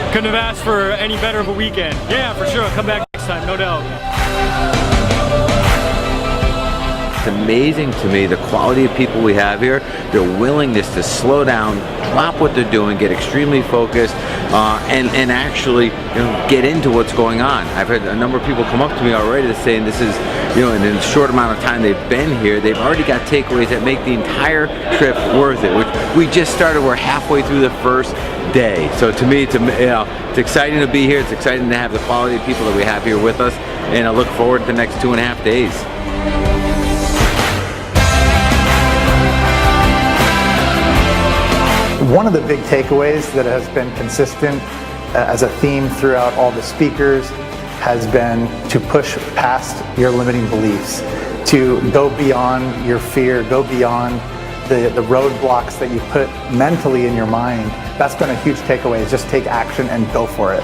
couldn't have asked for any better of a weekend. Yeah, for sure. I'll come back next time, no doubt. It's amazing to me the quality of people we have here, their willingness to slow down, drop what they're doing, get extremely focused, and actually get into what's going on. I've had a number of people come up to me already saying this is, in a short amount of time they've been here, they've already got takeaways that make the entire trip worth it, which we just started, we're halfway through the first day. So to me, it's exciting to be here, it's exciting to have the quality of people that we have here with us, and I look forward to the next 2.5 days. One of the big takeaways that has been consistent as a theme throughout all the speakers has been to push past your limiting beliefs, to go beyond your fear, go beyond the roadblocks that you put mentally in your mind. That's been a huge takeaway, is just take action and go for it.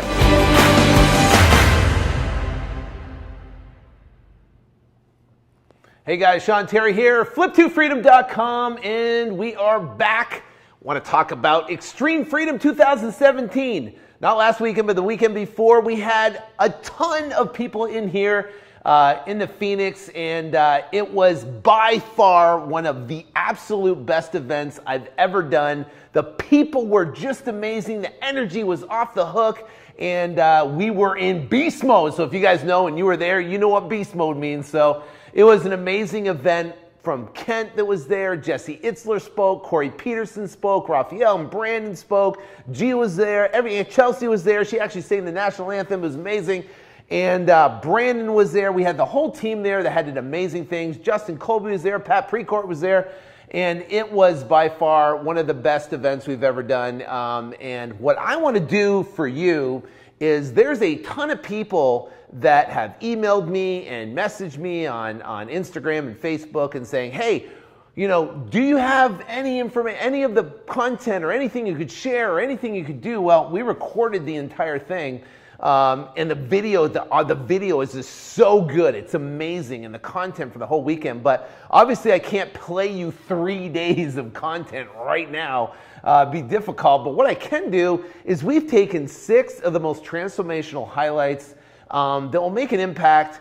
Hey guys, Sean Terry here, Flip2Freedom.com, and we are back. Want to talk about Extreme Freedom 2017. Not last weekend, but the weekend before. We had a ton of people in here in the Phoenix, and it was by far one of the absolute best events I've ever done. The people were just amazing. The energy was off the hook, and we were in beast mode. So if you guys know and you were there, you know what beast mode means. So it was an amazing event. From Kent that was there, Jesse Itzler spoke, Cory Peterson spoke, Rafael and Brandon spoke, G was there, Chelsea was there. She actually sang the national anthem. It was amazing. And Brandon was there. We had the whole team there that had did amazing things. Justin Colby was there, Pat Precourt was there. And it was by far one of the best events we've ever done. And what I want to do for you is there's a ton of people that have emailed me and messaged me on Instagram and Facebook and saying, hey, do you have any information, any of the content or anything you could share or anything you could do? Well, we recorded the entire thing. And the video is just so good. It's amazing, and the content for the whole weekend. But obviously I can't play you 3 days of content right now. Be difficult. But what I can do is we've taken 6 of the most transformational highlights that will make an impact,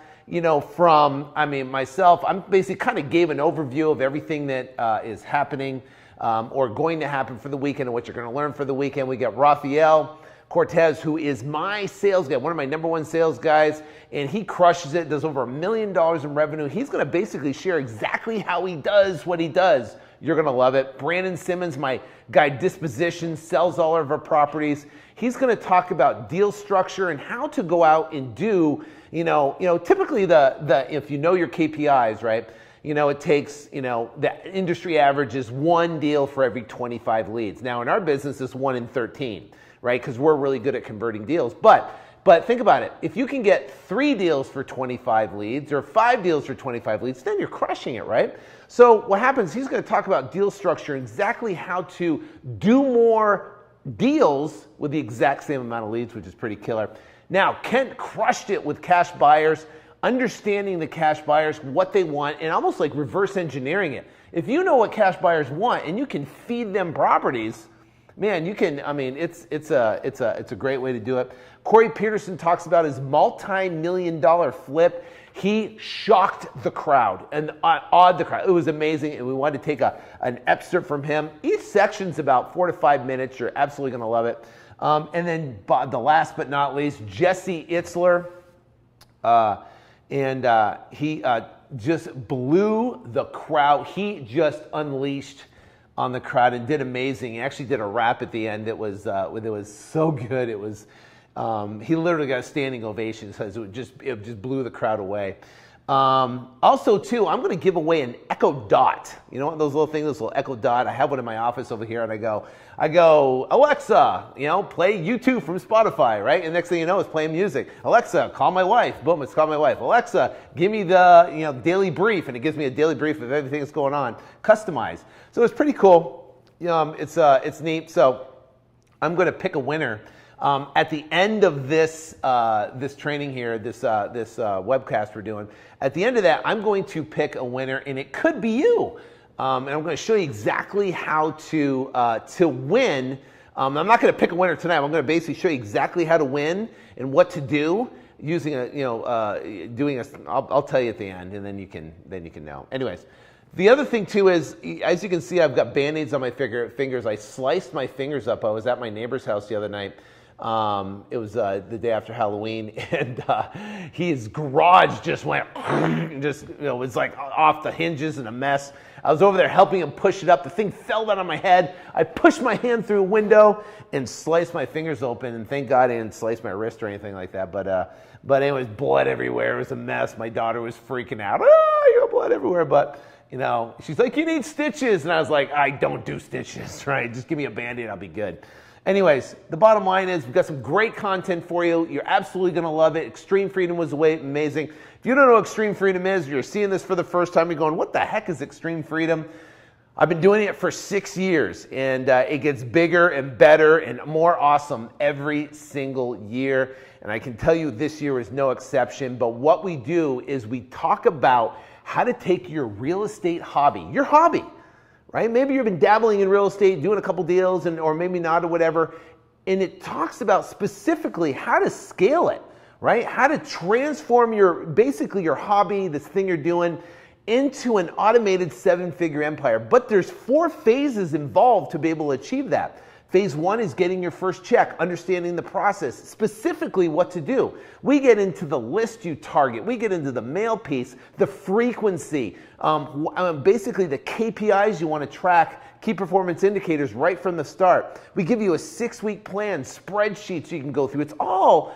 from, myself. I'm basically kind of gave an overview of everything that is happening or going to happen for the weekend and what you're going to learn for the weekend. We got Rafael Cortez, who is my sales guy, one of my #1 sales guys, and he crushes it, does over $1 million in revenue. He's going to basically share exactly how he does what he does. You're going to love it. Brandon Simmons, my guy Disposition, sells all of our properties. He's going to talk about deal structure and how to go out and do, typically if you know your KPIs, right? It takes, the industry average is 1 deal for every 25 leads. Now in our business, it's 1 in 13. Right? Because we're really good at converting deals. But think about it. If you can get 3 deals for 25 leads or 5 deals for 25 leads, then you're crushing it, right? So what happens, he's going to talk about deal structure, exactly how to do more deals with the exact same amount of leads, which is pretty killer. Now, Kent crushed it with cash buyers, understanding the cash buyers, what they want, and almost like reverse engineering it. If you know what cash buyers want and you can feed them properties, man, you can, it's a great way to do it. Cory Peterson talks about his multi-million-dollar flip. He shocked the crowd and awed the crowd. It was amazing, and we wanted to take an excerpt from him. Each section's about 4 to 5 minutes. You're absolutely going to love it. And then the last but not least, Jesse Itzler. He just blew the crowd. He just unleashed on the crowd and did amazing. He actually did a rap at the end. It was so good. It was he literally got a standing ovation because it just blew the crowd away. Also too, I'm going to give away an Echo Dot. You know what, those little things, those little Echo Dot. I have one in my office over here, and I go, Alexa, play U2 from Spotify, right? And next thing you know, it's playing music. Alexa, call my wife. Boom, it's called my wife. Alexa, give me the daily brief, and it gives me a daily brief of everything that's going on, customized. So it's pretty cool. It's neat. So I'm going to pick a winner. At the end of this training here, this webcast we're doing, at the end of that, I'm going to pick a winner, and it could be you. And I'm going to show you exactly how to win I'm not going to pick a winner tonight. I'm going to basically show you exactly how to win and what to do using I'll tell you at the end, and then you can know. Anyways, the other thing too is, as you can see, I've got Band-Aids on my fingers. I sliced my fingers up. I was at my neighbor's house the other night. It was the day after Halloween, and his garage just went, it was like off the hinges and a mess. I was over there helping him push it up. The thing fell down on my head. I pushed my hand through a window and sliced my fingers open, and thank God I didn't slice my wrist or anything like that. But anyways, blood everywhere. It was a mess. My daughter was freaking out. You got blood everywhere. But, she's like, you need stitches. And I was like, I don't do stitches, right? Just give me a Band-Aid, I'll be good. Anyways, the bottom line is we've got some great content for you. You're absolutely going to love it. Extreme Freedom was amazing. If you don't know what Extreme Freedom is, you're seeing this for the first time, you're going, what the heck is Extreme Freedom? I've been doing it for 6 years, and it gets bigger and better and more awesome every single year. And I can tell you this year is no exception. But what we do is we talk about how to take your real estate hobby, right? Maybe you've been dabbling in real estate, doing a couple deals, or maybe not, or whatever. And it talks about specifically how to scale it, right? How to transform your hobby, this thing you're doing, into an automated 7-figure empire. But there's 4 phases involved to be able to achieve that. Phase 1 is getting your first check, understanding the process, specifically what to do. We get into the list you target. We get into the mail piece, the frequency, basically the KPIs you want to track, key performance indicators right from the start. We give you a 6-week plan, spreadsheets you can go through. It's all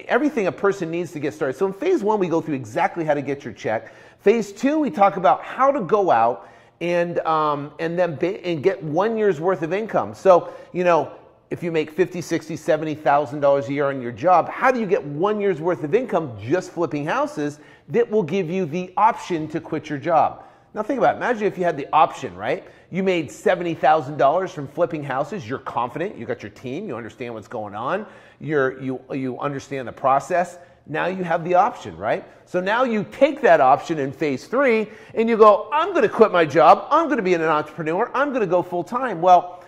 everything a person needs to get started. So in phase 1, we go through exactly how to get your check. Phase 2, we talk about how to go out and get 1 year's worth of income. So, if you make $50,000, $60,000, $70,000 a year on your job, how do you get 1 year's worth of income just flipping houses that will give you the option to quit your job? Now think about it. Imagine if you had the option, right? You made $70,000 from flipping houses. You're confident. You got your team. You understand what's going on. You understand the process. Now you have the option, right? So now you take that option in phase 3 and you go, I'm going to quit my job. I'm going to be an entrepreneur. I'm going to go full time. Well,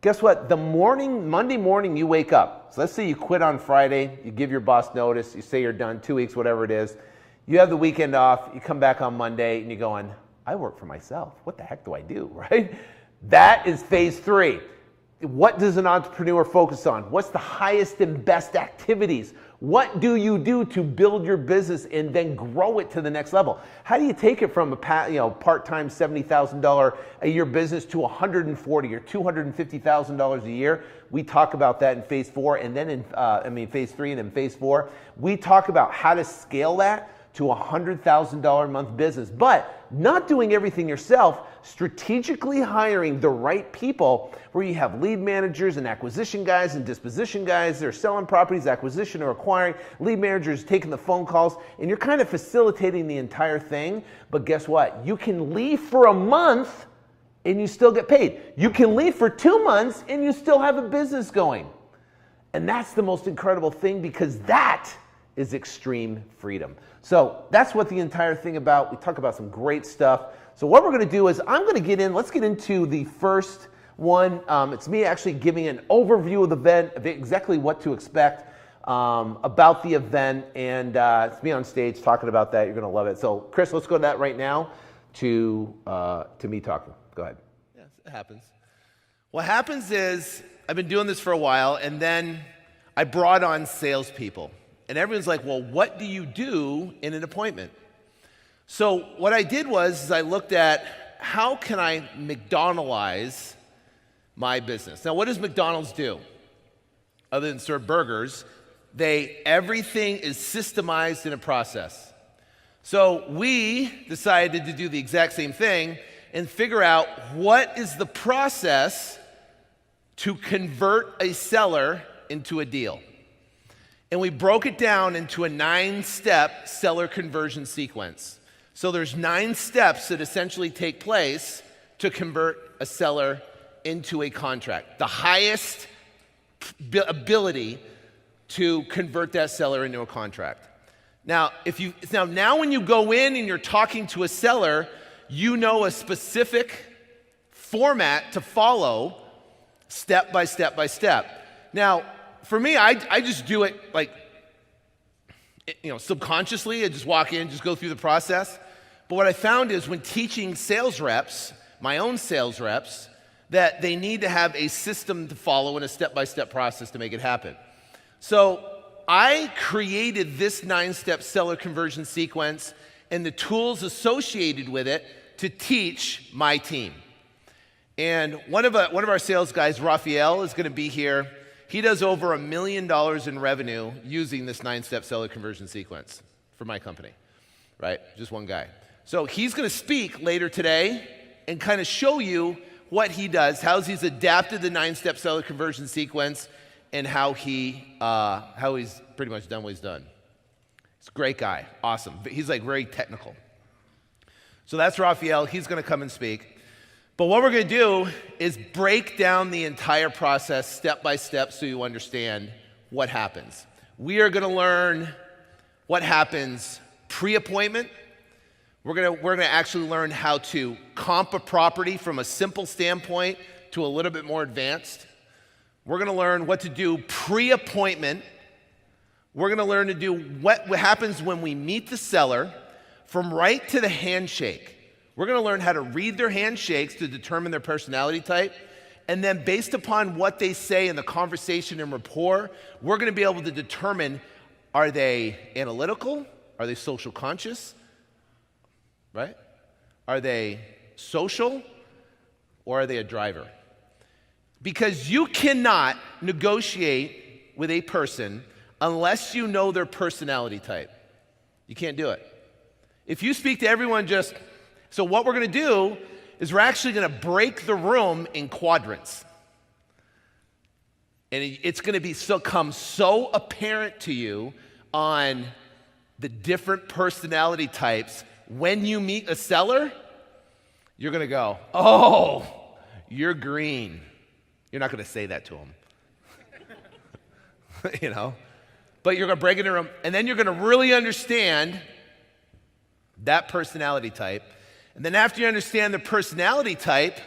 guess what? Monday morning you wake up. So let's say you quit on Friday. You give your boss notice. You say you're done 2 weeks, whatever it is. You have the weekend off. You come back on Monday and you're going, I work for myself. What the heck do I do, right? That is phase 3. What does an entrepreneur focus on? What's the highest and best activities? What do you do to build your business and then grow it to the next level? How do you take it from a part-time $70,000 a year business to $140,000 or $250,000 a year? We talk about that in phase 4, and then in phase 3 and then phase 4. We talk about how to scale that to a $100,000 a month business, but not doing everything yourself, strategically hiring the right people where you have lead managers and acquisition guys and disposition guys that are selling properties, acquisition or acquiring, lead managers taking the phone calls, and you're kind of facilitating the entire thing. But guess what? You can leave for a month and you still get paid. You can leave for 2 months and you still have a business going. And that's the most incredible thing, because that is extreme freedom. So that's what the entire thing about. We talk about some great stuff. So what we're going to do is let's get into the first one. It's me actually giving an overview of the event, of exactly what to expect about the event, and it's me on stage talking about that. You're going to love it. So Chris, let's go to that right now to me talking. Go ahead. Yes, it happens. What happens is I've been doing this for a while, and then I brought on salespeople. And everyone's like, well, what do you do in an appointment? So what I did was I looked at how can I McDonaldize my business. Now, what does McDonald's do? Other than serve burgers, everything is systemized in a process. So we decided to do the exact same thing and figure out what is the process to convert a seller into a deal. And we broke it down into a 9-step seller conversion sequence. So there's 9 steps that essentially take place to convert a seller into a contract. The highest ability to convert that seller into a contract. Now, now when you go in and you're talking to a seller, you know a specific format to follow step by step by step. Now, for me, I just do it like, subconsciously. I just walk in, just go through the process. But what I found is when teaching sales reps, my own sales reps, that they need to have a system to follow and a step-by-step process to make it happen. So I created this 9-step seller conversion sequence and the tools associated with it to teach my team. And one of our sales guys, Rafael, is going to be here. He does over $1 million in revenue using this 9-step seller conversion sequence for my company, right? Just one guy. So he's going to speak later today and kind of show you what he does, how he's adapted the 9-step seller conversion sequence, and how he's pretty much done what he's done. He's a great guy, awesome. He's like very technical. So that's Rafael. He's going to come and speak. But what we're going to do is break down the entire process step by step so you understand what happens. We are going to learn what happens pre-appointment. We're going to actually learn how to comp a property from a simple standpoint to a little bit more advanced. We're going to learn what to do pre-appointment. We're going to learn to do what happens when we meet the seller, from right to the handshake. We're going to learn how to read their handshakes to determine their personality type. And then based upon what they say in the conversation and rapport, we're going to be able to determine, are they analytical? Are they social conscious? Right? Are they social, or are they a driver? Because you cannot negotiate with a person unless you know their personality type. You can't do it. If you speak to everyone so what we're going to do is we're actually going to break the room in quadrants. And it's going to become so apparent to you on the different personality types. When you meet a seller, you're going to go, oh, you're green. You're not going to say that to them. But you're going to break it in a room, and then you're going to really understand that personality type. And then after you understand the personality type,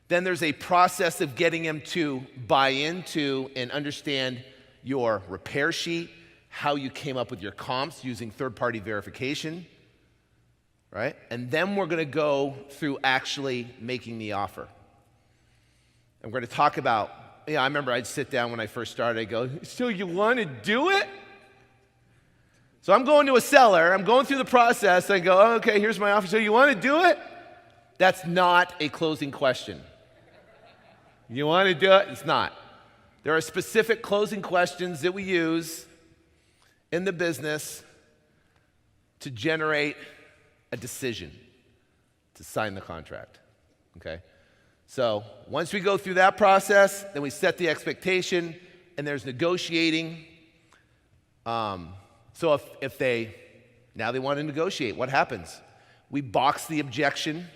then there's a process of getting them to buy into and understand your repair sheet, how you came up with your comps using third-party verification. Right? And then we're going to go through actually making the offer. And we're going to talk about, I remember I'd sit down when I first started, I'd go, so you want to do it? So I'm going to a seller, I'm going through the process, I go, oh, okay, here's my offer, so you want to do it? That's not a closing question. You want to do it? It's not. There are specific closing questions that we use in the business to generate a decision to sign the contract, okay? So once we go through that process, then we set the expectation, and there's negotiating. So if they want to negotiate, what happens? We box the objection.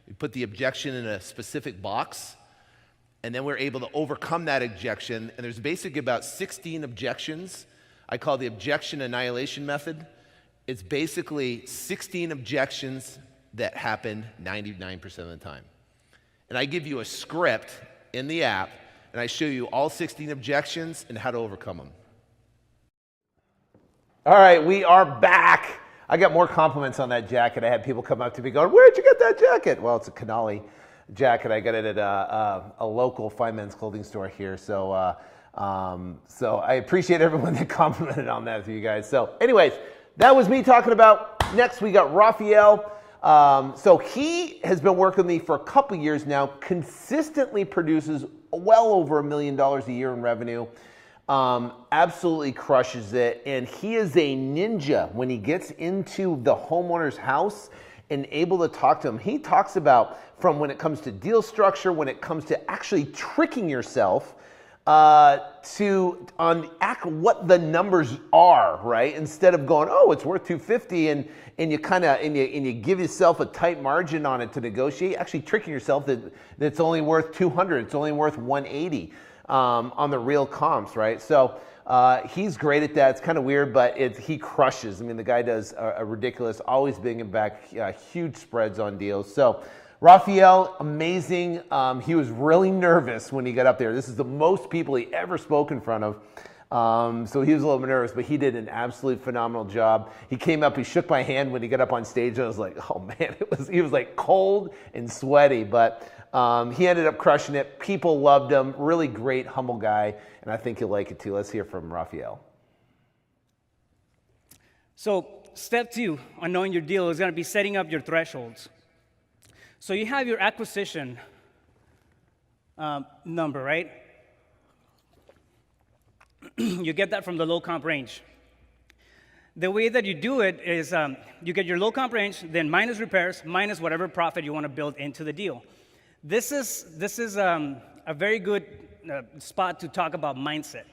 We put the objection in a specific box, and then we're able to overcome that objection. And there's basically about 16 objections. I call the objection annihilation method. It's basically 16 objections that happen 99% of the time. And I give you a script in the app, and I show you all 16 objections and how to overcome them. All right, we are back. I got more compliments on that jacket. I had people come up to me going, where'd you get that jacket? Well, it's a Canali jacket. I got it at a local fine men's clothing store here. So I appreciate everyone that complimented on that for you guys. So anyways, that was me talking about. Next, we got Rafael. So he has been working with me for a couple years now, consistently produces well over $1 million a year in revenue. Absolutely crushes it, and he is a ninja when he gets into the homeowner's house and able to talk to him. He talks about from when it comes to deal structure, when it comes to actually tricking yourself what the numbers are, right? Instead of going, oh, it's worth $250, and you give yourself a tight margin on it to negotiate, actually tricking yourself that it's only worth $200, it's only worth $180. On the real comps, right? So he's great at that. It's kind of weird, but he crushes. I mean, the guy does a ridiculous, always bringing back huge spreads on deals. So Rafael, amazing. He was really nervous when he got up there. This is the most people he ever spoke in front of. So he was a little nervous, but he did an absolute phenomenal job. He came up, he shook my hand when he got up on stage, and I was like, oh man, he was like cold and sweaty, but he ended up crushing it. People loved him. Really great, humble guy, and I think you'll like it too. Let's hear from Rafael. So step 2 on knowing your deal is going to be setting up your thresholds. So you have your acquisition number, right? You get that from the low comp range. The way that you do it is you get your low comp range, then minus repairs, minus whatever profit you want to build into the deal. This is a very good spot to talk about mindset.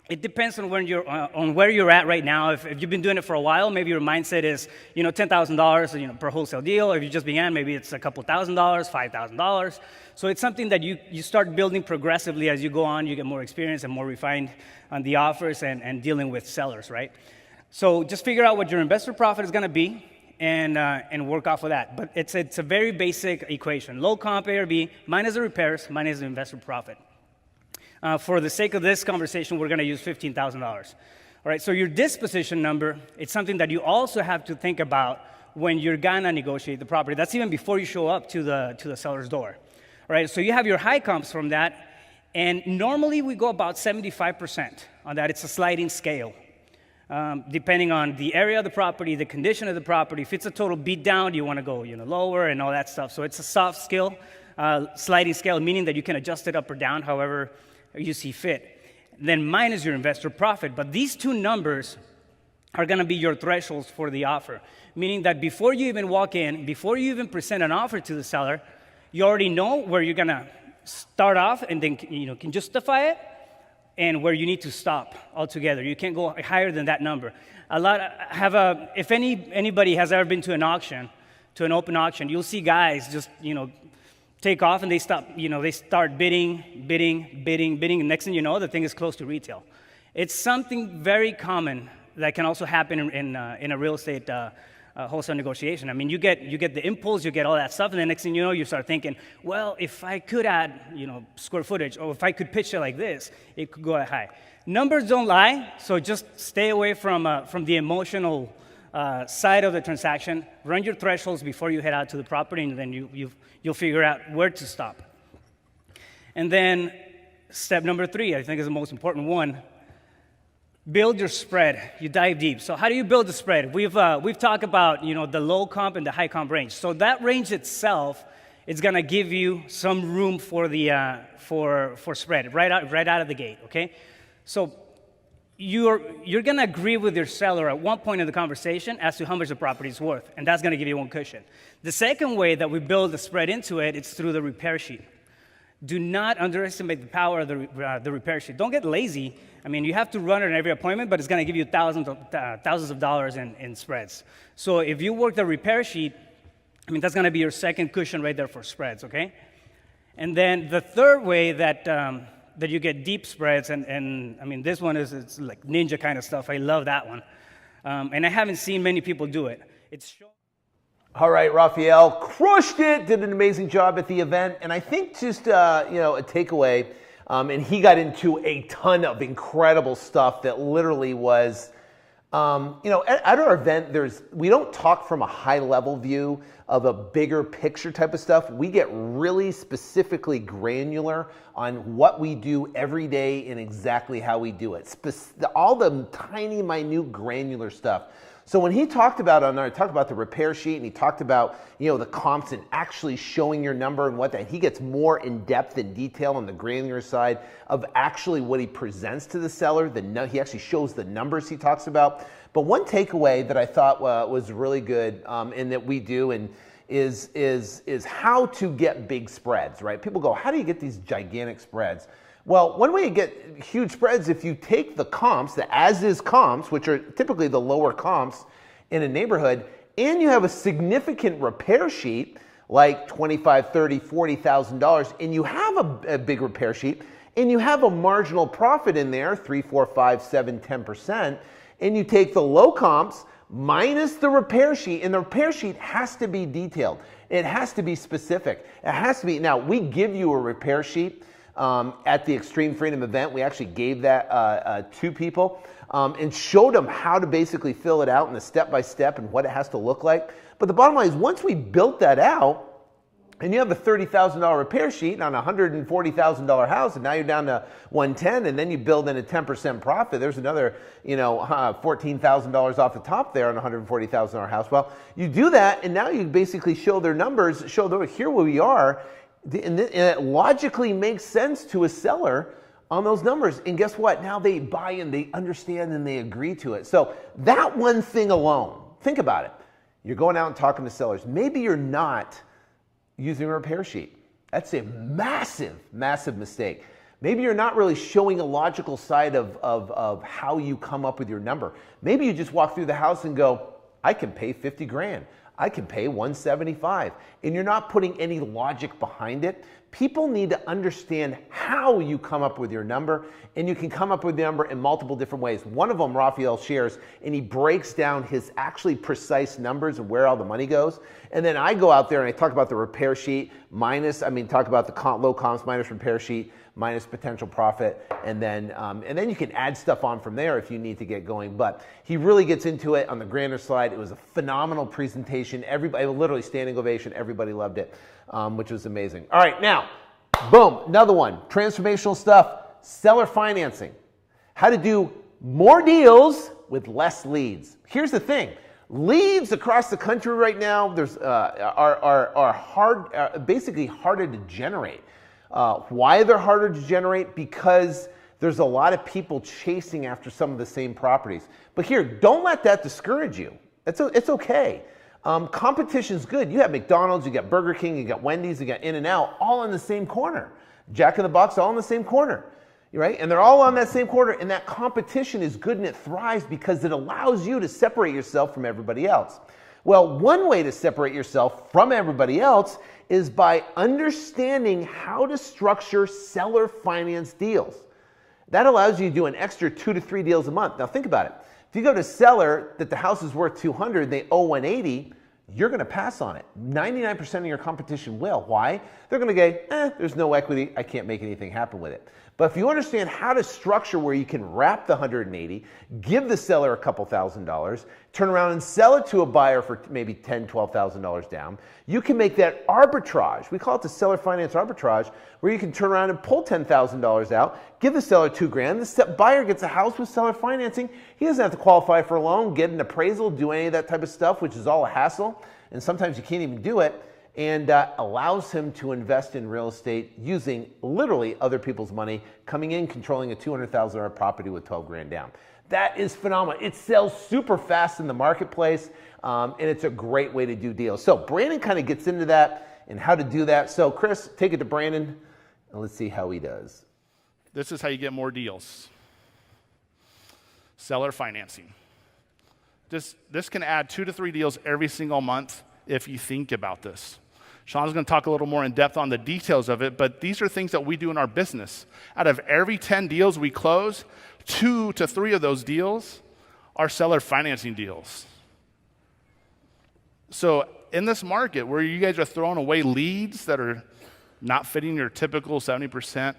It depends on where you're at right now. If you've been doing it for a while, maybe your mindset is $10,000 per wholesale deal. If you just began, maybe it's a couple $1,000, $5,000. So it's something that you start building progressively as you go on. You get more experience and more refined on the offers and dealing with sellers, right? So just figure out what your investor profit is going to be and work off of that. But it's a very basic equation: low comp ARB minus the repairs minus the investor profit. For the sake of this conversation, we're going to use $15,000. All right, so your disposition number, it's something that you also have to think about when you're going to negotiate the property. That's even before you show up to the seller's door. All right, so you have your high comps from that, and normally we go about 75% on that. It's a sliding scale, depending on the area of the property, the condition of the property. If it's a total beat down, you want to go lower and all that stuff. So it's a soft scale, sliding scale, meaning that you can adjust it up or down however you see fit. Then minus your investor profit. But these two numbers are going to be your thresholds for the offer, meaning that before you even walk in, before you even present an offer to the seller, you already know where you're going to start off and then can justify it, and where you need to stop altogether. You can't go higher than that number. If anybody has ever been to an auction, to an open auction, you'll see guys just take off and they start bidding, and next thing you know, the thing is close to retail. It's something very common that can also happen in a real estate wholesale negotiation. I mean, you get the impulse, you get all that stuff, and the next thing you know, you start thinking, well, if I could add square footage, or if I could pitch it like this, it could go that high. Numbers don't lie, so just stay away from the emotional side of the transaction. Run your thresholds before you head out to the property, and then you'll figure out where to stop. And then step number 3, I think is the most important one. Build your spread. You dive deep. So how do you build the spread? We've talked about the low comp and the high comp range. So that range itself is going to give you some room for the for spread right out of the gate. Okay, so you're going to agree with your seller at one point in the conversation as to how much the property is worth, and that's going to give you one cushion. The second way that we build the spread into it is through the repair sheet. Do not underestimate the power of the repair sheet. Don't get lazy. I mean, you have to run it in every appointment, but it's going to give you thousands of dollars in spreads. So if you work the repair sheet, I mean, that's going to be your second cushion right there for spreads, okay? And then the third way that you get deep spreads, and I mean, this one it's like ninja kind of stuff. I love that one. And I haven't seen many people do it. All right, Rafael crushed it, did an amazing job at the event. And I think just, a takeaway, and he got into a ton of incredible stuff that literally was, at our event, we don't talk from a high level view of a bigger picture type of stuff. We get really specifically granular on what we do every day and exactly how we do it. All the tiny, minute, granular stuff. So when he talked about the repair sheet, and he talked about the comps and actually showing your number and what he gets more in depth and detail on the granular side of actually what he presents to the seller. He actually shows the numbers he talks about. But one takeaway that I thought was really good, and that we do, and is how to get big spreads. Right? People go, how do you get these gigantic spreads? Well, one way you get huge spreads, if you take the comps, the as-is comps, which are typically the lower comps in a neighborhood, and you have a significant repair sheet, like $25,000, $30,000, $40,000, and you have a big repair sheet, and you have a marginal profit in there, 3, 4, 5, 7, 10%, and you take the low comps minus the repair sheet, and the repair sheet has to be detailed. It has to be specific. It has to be, now we give you a repair sheet at the Extreme Freedom event. We actually gave that to people and showed them how to basically fill it out in the step-by-step and what it has to look like. But the bottom line is once we built that out, and you have a $30,000 repair sheet on a $140,000 house, and now you're down to $110,000, and then you build in a 10% profit. There's another, $14,000 off the top there on a $140,000 house. Well, you do that, and now you basically show their numbers, show them here where we are, and it logically makes sense to a seller on those numbers. And guess what? Now they buy in, they understand, and they agree to it. So that one thing alone, think about it. You're going out and talking to sellers. Maybe you're not using a repair sheet. That's a massive, massive mistake. Maybe you're not really showing a logical side of how you come up with your number. Maybe you just walk through the house and go, I can pay 50 grand. I can pay 175. And you're not putting any logic behind it. People need to understand how you come up with your number, and you can come up with the number in multiple different ways. One of them, Rafael shares, and he breaks down his actually precise numbers and where all the money goes. And then I go out there and I talk about the repair sheet talk about the low comps minus repair sheet minus potential profit, and then you can add stuff on from there if you need to get going. But he really gets into it on the grander slide. It was a phenomenal presentation. Everybody, literally standing ovation. Everybody loved it, which was amazing. All right, now, boom, another one. Transformational stuff. Seller financing. How to do more deals with less leads. Here's the thing. Leads across the country right now are basically harder to generate. Why they're harder to generate? Because there's a lot of people chasing after some of the same properties. But here, don't let that discourage you. It's okay. Competition's good. You have McDonald's, you got Burger King, you got Wendy's, you got In-N-Out, all in the same corner. Jack in the Box, all in the same corner. Right? And they're all on that same corner, and that competition is good and it thrives because it allows you to separate yourself from everybody else. Well, one way to separate yourself from everybody else is by understanding how to structure seller finance deals. That allows you to do an extra 2 to 3 deals a month. Now think about it. If you go to seller that the house is worth 200, they owe 180, you're going to pass on it. 99% of your competition will. Why? They're going to go, there's no equity. I can't make anything happen with it. But if you understand how to structure where you can wrap the 180, give the seller a couple $1,000s, turn around and sell it to a buyer for maybe $10,000, $12,000 down, you can make that arbitrage. We call it the seller finance arbitrage, where you can turn around and pull $10,000 out, give the seller $2,000. The buyer gets a house with seller financing. He doesn't have to qualify for a loan, get an appraisal, do any of that type of stuff, which is all a hassle. And sometimes you can't even do it. And allows him to invest in real estate using literally other people's money, coming in, controlling a $200,000 property with 12 grand down. That is phenomenal. It sells super fast in the marketplace, and it's a great way to do deals. So Brandon kind of gets into that and how to do that. So Chris, take it to Brandon, and let's see how he does. This is how you get more deals. Seller financing. This can add 2 to 3 deals every single month if you think about this. Sean's going to talk a little more in depth on the details of it, but these are things that we do in our business. Out of every 10 deals we close, 2 to 3 of those deals are seller financing deals. So in this market where you guys are throwing away leads that are not fitting your typical 70%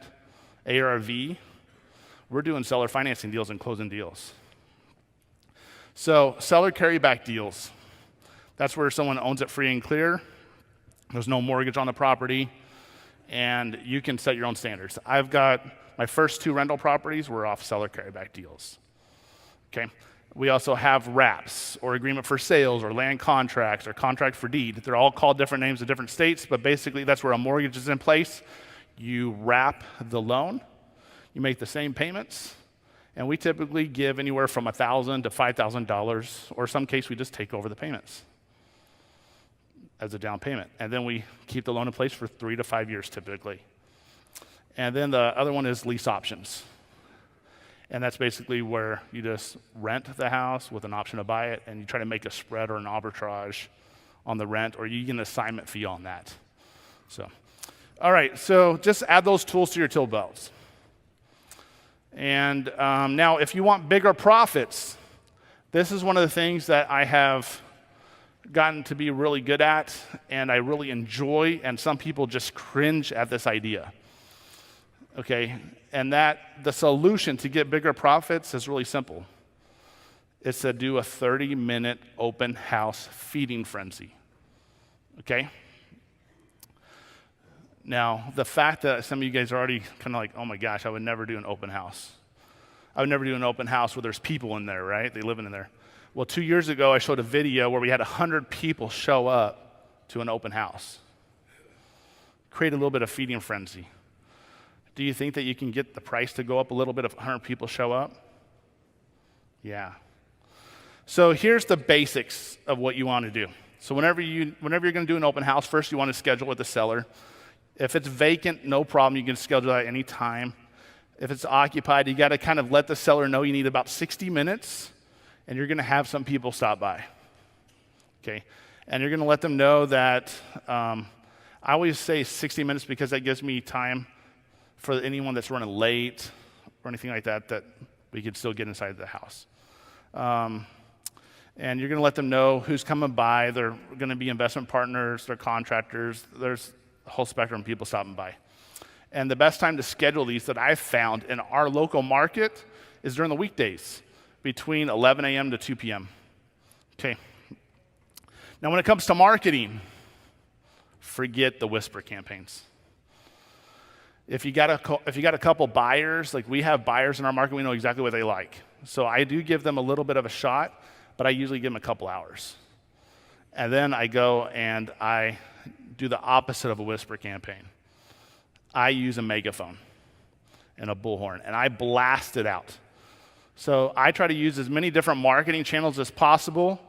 ARV, we're doing seller financing deals and closing deals. So seller carryback deals. That's where someone owns it free and clear. There's no mortgage on the property, and you can set your own standards. I've got my first 2 rental properties were off seller carryback deals. Okay. We also have wraps, or agreement for sales, or land contracts, or contract for deed. They're all called different names in different states, but basically that's where a mortgage is in place. You wrap the loan, you make the same payments, and we typically give anywhere from $1,000 to $5,000, or some case we just take over the payments as a down payment. And then we keep the loan in place for 3 to 5 years typically. And then the other one is lease options. And that's basically where you just rent the house with an option to buy it, and you try to make a spread or an arbitrage on the rent, or you get an assignment fee on that. So, all right, so just add those tools to your tool belts. And now if you want bigger profits, This is one of the things that I have gotten to be really good at, and I really enjoy, and some people just cringe at this idea. Okay, and that the solution to get bigger profits is really simple. It's to do a 30-minute open house feeding frenzy. Okay? Now, the fact that some of you guys are already kind of like, oh my gosh, I would never do an open house. I would never do an open house where there's people in there, right? They live in there. Well, 2 years ago, I showed a video where we had 100 people show up to an open house. Create a little bit of feeding frenzy. Do you think that you can get the price to go up a little bit if 100 people show up? Yeah. So here's the basics of what you want to do. So whenever you're going to do an open house, first you want to schedule with the seller. If it's vacant, no problem. You can schedule that any time. If it's occupied, you got to kind of let the seller know you need about 60 minutes, and you're going to have some people stop by. Okay, and you're going to let them know that. I always say 60 minutes because that gives me time for anyone that's running late or anything like that, that we could still get inside the house. And you're going to let them know who's coming by. They're going to be investment partners, they're contractors. There's a whole spectrum of people stopping by. And the best time to schedule these that I've found in our local market is during the weekdays, between 11 a.m. to 2 p.m. Okay. Now, when it comes to marketing, forget the whisper campaigns. If you got a couple buyers, like we have buyers in our market, we know exactly what they like. So I do give them a little bit of a shot, but I usually give them a couple hours. And then I go and I do the opposite of a whisper campaign. I use a megaphone and a bullhorn, and I blast it out. So I try to use as many different marketing channels as possible,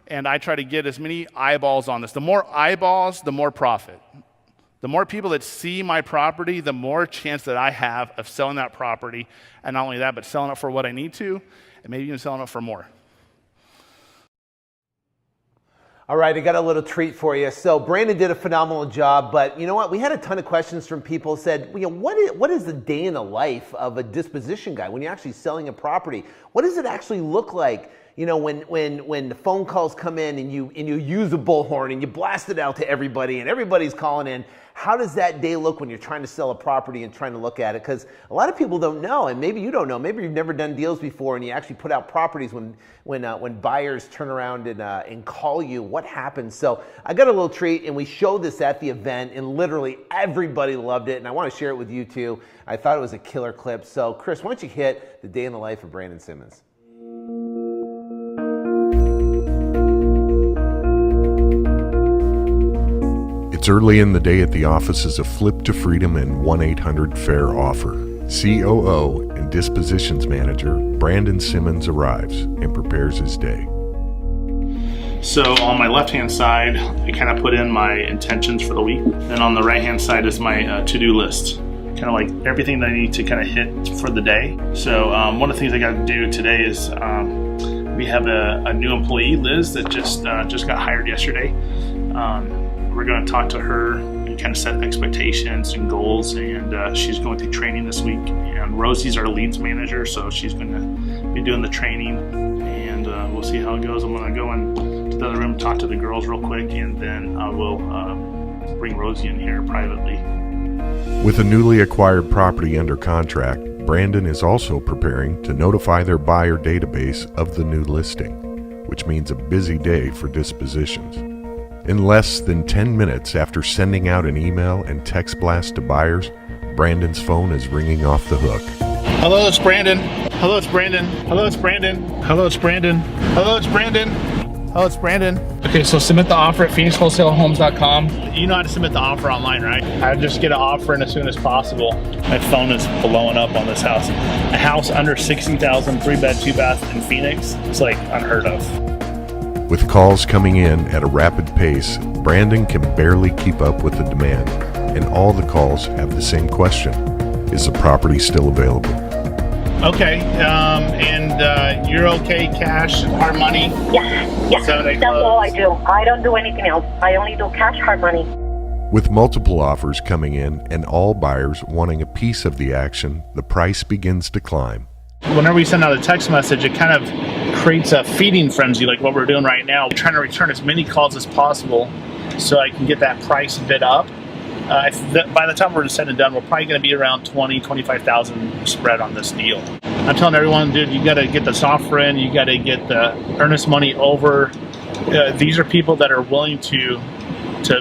and I try to get as many eyeballs on this. The more eyeballs, the more profit. The more people that see my property, the more chance that I have of selling that property, and not only that, but selling it for what I need to, and maybe even selling it for more. All right, I got a little treat for you. So Brandon did a phenomenal job, but you know what? We had a ton of questions from people who said, what is the day in the life of a disposition guy when you're actually selling a property? What does it actually look like? You know, when the phone calls come in and you use a bullhorn and you blast it out to everybody and everybody's calling in, how does that day look when you're trying to sell a property and trying to look at it? Because a lot of people don't know, and maybe you don't know. Maybe you've never done deals before and you actually put out properties when buyers turn around and call you. What happens? So I got a little treat, and we showed this at the event, and literally everybody loved it, and I want to share it with you too. I thought it was a killer clip. So Chris, why don't you hit the day in the life of Brandon Simmons? It's early in the day at the offices of Flip2Freedom and 1-800-FAIR-OFFER. COO and Dispositions Manager Brandon Simmons arrives and prepares his day. So on my left-hand side, I kind of put in my intentions for the week. And on the right-hand side is my to-do list. Kind of like everything that I need to kind of hit for the day. So one of the things I got to do today is we have a new employee, Liz, that just got hired yesterday. We're going to talk to her and kind of set expectations and goals, and she's going through training this week. And Rosie's our leads manager, so she's going to be doing the training, and we'll see how it goes. I'm going to go into the other room, talk to the girls real quick, and then I will bring Rosie in here privately. With a newly acquired property under contract, Brandon is also preparing to notify their buyer database of the new listing, which means a busy day for dispositions. In less than 10 minutes after sending out an email and text blast to buyers, Brandon's phone is ringing off the hook. Hello, it's Brandon. Hello, it's Brandon. Hello, it's Brandon. Hello, it's Brandon. Hello, it's Brandon. Hello, it's Brandon. Okay, so submit the offer at PhoenixWholesaleHomes.com. You know how to submit the offer online, right? I just get an offer in as soon as possible. My phone is blowing up on this house. A house under $60,000, 3-bed, 2-bath in Phoenix. It's like unheard of. With calls coming in at a rapid pace, Brandon can barely keep up with the demand, and all the calls have the same question: is the property still available? Okay, and you're okay, cash, hard money? Yes, that's all I do. I don't do anything else. I only do cash, hard money. With multiple offers coming in and all buyers wanting a piece of the action, the price begins to climb. Whenever we send out a text message, it kind of creates a feeding frenzy like what we're doing right now, trying to return as many calls as possible so I can get that price bid up. By the time we're said and done, we're probably going to be around 20, 25,000 spread on this deal. I'm telling everyone, dude, you got to get this offer in. You got to get the earnest money over. These are people that are willing to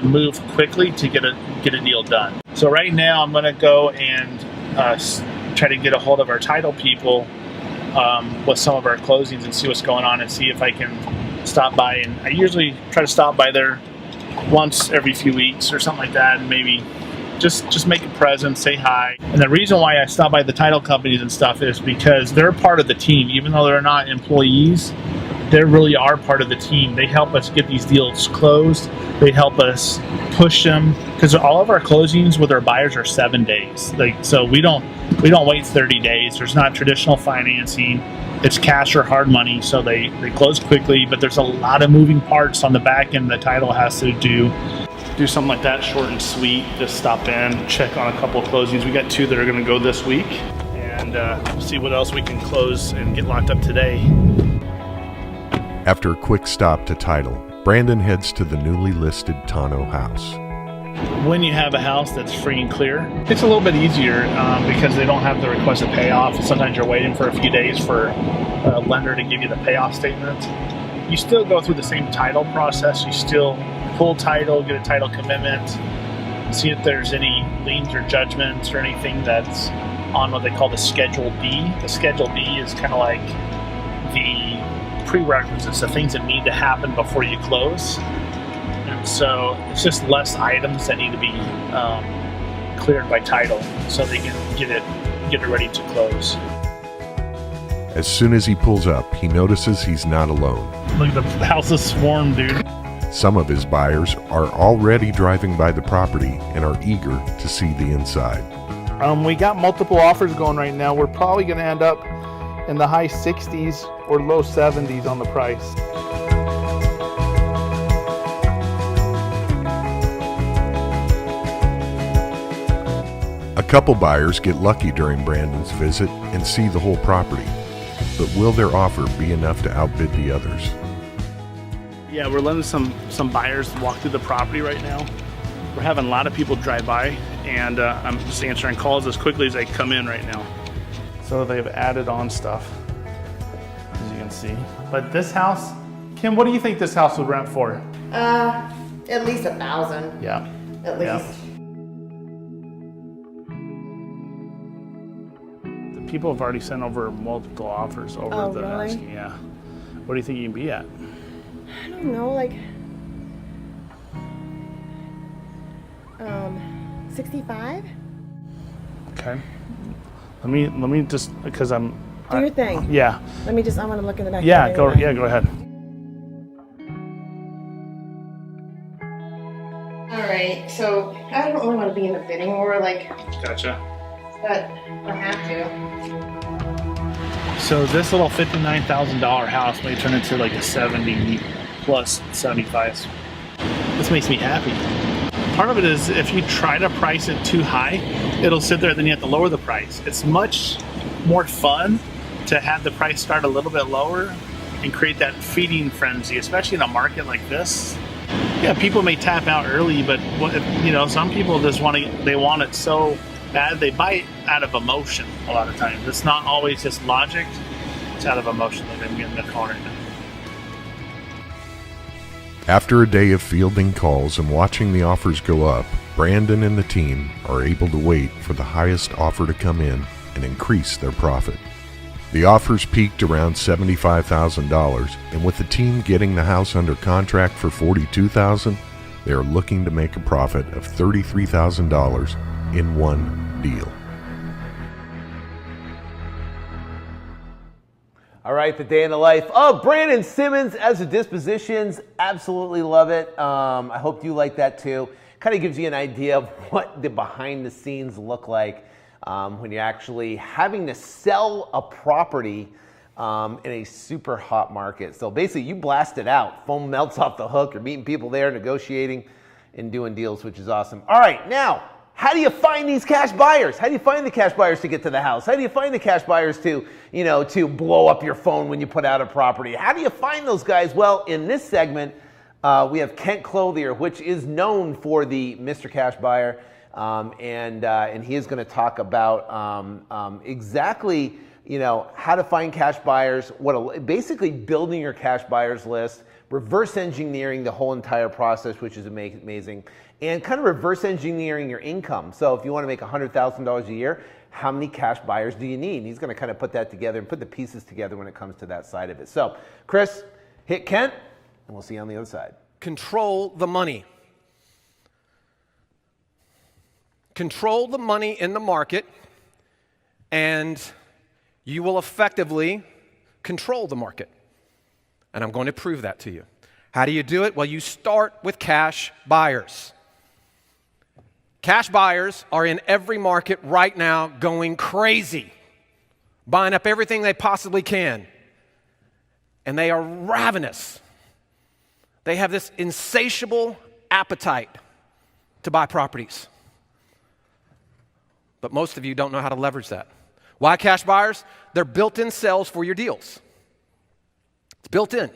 move quickly to get a deal done. So right now, I'm going to go and try to get a hold of our title people with some of our closings and see what's going on and see if I can stop by. And I usually try to stop by there once every few weeks or something like that, and maybe just make a present, say hi. And the reason why I stop by the title companies and stuff is because they're part of the team. Even though they're not employees, they really are part of the team. They help us get these deals closed. They help us push them, because all of our closings with our buyers are 7 days. So we don't wait 30 days. There's not traditional financing. It's cash or hard money, so they close quickly, but there's a lot of moving parts on the back end the title has to do. Do something like that, short and sweet. Just stop in, check on a couple of closings. We got 2 that are going to go this week, and see what else we can close and get locked up today. After a quick stop to title, Brandon heads to the newly listed Tonneau house. When you have a house that's free and clear, it's a little bit easier because they don't have the requested payoff. Sometimes you're waiting for a few days for a lender to give you the payoff statement. You still go through the same title process. You still pull title, get a title commitment, see if there's any liens or judgments or anything that's on what they call the Schedule B. The Schedule B is kind of like the prerequisites, the things that need to happen before you close. And so it's just less items that need to be cleared by title so they can get it ready to close. As soon as he pulls up, he notices he's not alone. Look, the house is swarmed, dude. Some of his buyers are already driving by the property and are eager to see the inside. We got multiple offers going right now. We're probably going to end up in the high 60s or low 70s on the price. A couple buyers get lucky during Brandon's visit and see the whole property. But will their offer be enough to outbid the others? Yeah, we're letting some buyers walk through the property right now. We're having a lot of people drive by, and I'm just answering calls as quickly as they come in right now. So they've added on stuff, as you can see. But this house, Kim, what do you think this house would rent for? At least 1,000. Yeah. At least. Yeah. The people have already sent over multiple offers over the really? asking. Yeah. What do you think you can be at? I don't know, like 65? Okay. Let me just, because Do your thing. Yeah. I want to look in the back. Yeah, go ahead. All right, so I don't really want to be in the bidding war, Gotcha. but I have to. So this little $59,000 house may turn into like a 70 plus 75. This makes me happy. Part of it is if you try to price it too high, it'll sit there, then you have to lower the price. It's much more fun to have the price start a little bit lower and create that feeding frenzy, especially in a market like this. Yeah, people may tap out early, but some people just want it so bad they buy it out of emotion a lot of times. It's not always just logic, it's out of emotion that they're getting the corner. After a day of fielding calls and watching the offers go up, Brandon and the team are able to wait for the highest offer to come in and increase their profit. The offers peaked around $75,000, and with the team getting the house under contract for $42,000, they are looking to make a profit of $33,000 in one deal. All right, the day in the life of Brandon Simmons as a dispositions. Absolutely love it. I hope you like that too. Kind of gives you an idea of what the behind the scenes look like when you're actually having to sell a property in a super hot market. So basically you blast it out. Phone melts off the hook. You're meeting people there, negotiating and doing deals, which is awesome. All right, now How do you find these cash buyers? How do you find the cash buyers to get to the house? How do you find the cash buyers to blow up your phone when you put out a property? How do you find those guys? Well, in this segment, we have Kent Clothier, which is known for the Mr. Cash Buyer, and he is going to talk about exactly how to find cash buyers, basically building your cash buyers list, reverse engineering the whole entire process, which is amazing, and kind of reverse engineering your income. So if you want to make $100,000 a year, how many cash buyers do you need? And he's going to kind of put that together and put the pieces together when it comes to that side of it. So Chris, hit Kent, and we'll see you on the other side. Control the money. Control the money in the market, and you will effectively control the market. And I'm going to prove that to you. How do you do it? Well, you start with cash buyers. Cash buyers are in every market right now going crazy, buying up everything they possibly can. And they are ravenous. They have this insatiable appetite to buy properties. But most of you don't know how to leverage that. Why cash buyers? They're built-in sales for your deals. It's built in.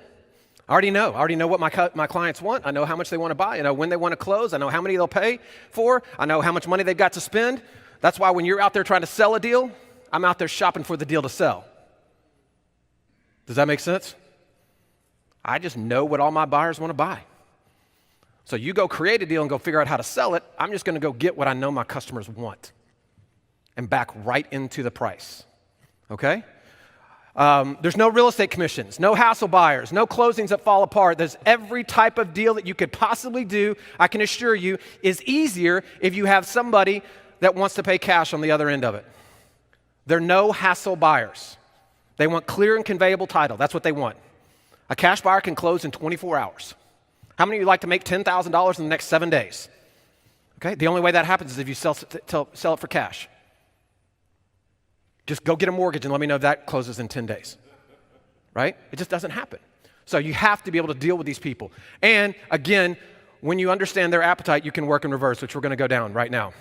I already know what my clients want. I know how much they want to buy. I know when they want to close. I know how many they'll pay for. I know how much money they've got to spend. That's why when you're out there trying to sell a deal, I'm out there shopping for the deal to sell. Does that make sense? I just know what all my buyers want to buy. So you go create a deal and go figure out how to sell it. I'm just going to go get what I know my customers want and back right into the price. Okay? There's no real estate commissions, no hassle buyers, no closings that fall apart. There's every type of deal that you could possibly do, I can assure you, is easier if you have somebody that wants to pay cash on the other end of it. They're no hassle buyers. They want clear and conveyable title. That's what they want. A cash buyer can close in 24 hours. How many of you like to make $10,000 in the next 7 days? Okay, the only way that happens is if you sell it for cash. Just go get a mortgage and let me know if that closes in 10 days, right? It just doesn't happen. So you have to be able to deal with these people. And again, when you understand their appetite, you can work in reverse, which we're going to go down right now.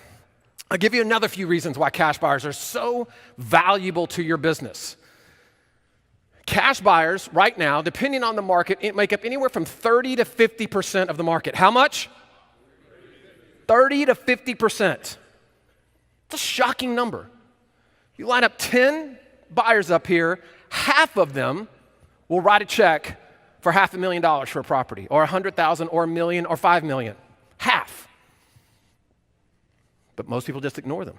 I'll give you another few reasons why cash buyers are so valuable to your business. Cash buyers right now, depending on the market, make up anywhere from 30 to 50% of the market. How much? 30 to 50%. It's a shocking number. You line up 10 buyers up here, half of them will write a check for $500,000 for a property, or $100,000, or $1 million, or $5 million. Half. But most people just ignore them.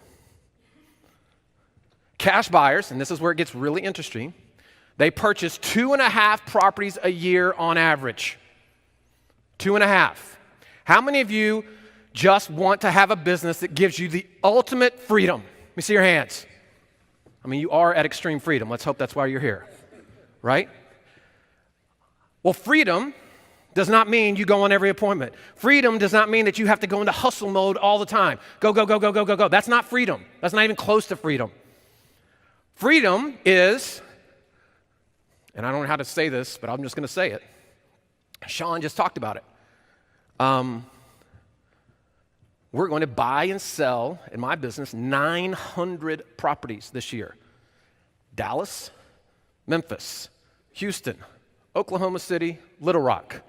Cash buyers, and this is where it gets really interesting, they purchase 2.5 properties a year on average. 2.5. How many of you just want to have a business that gives you the ultimate freedom? Let me see your hands. I mean, you are at extreme freedom. Let's hope that's why you're here, right? Well, freedom does not mean you go on every appointment. Freedom does not mean that you have to go into hustle mode all the time. Go, go, go, go, go, go, go. That's not freedom. That's not even close to freedom. Freedom is, and I don't know how to say this, but I'm just going to say it. Sean just talked about it. We're going to buy and sell, in my business, 900 properties this year. Dallas, Memphis, Houston, Oklahoma City, Little Rock.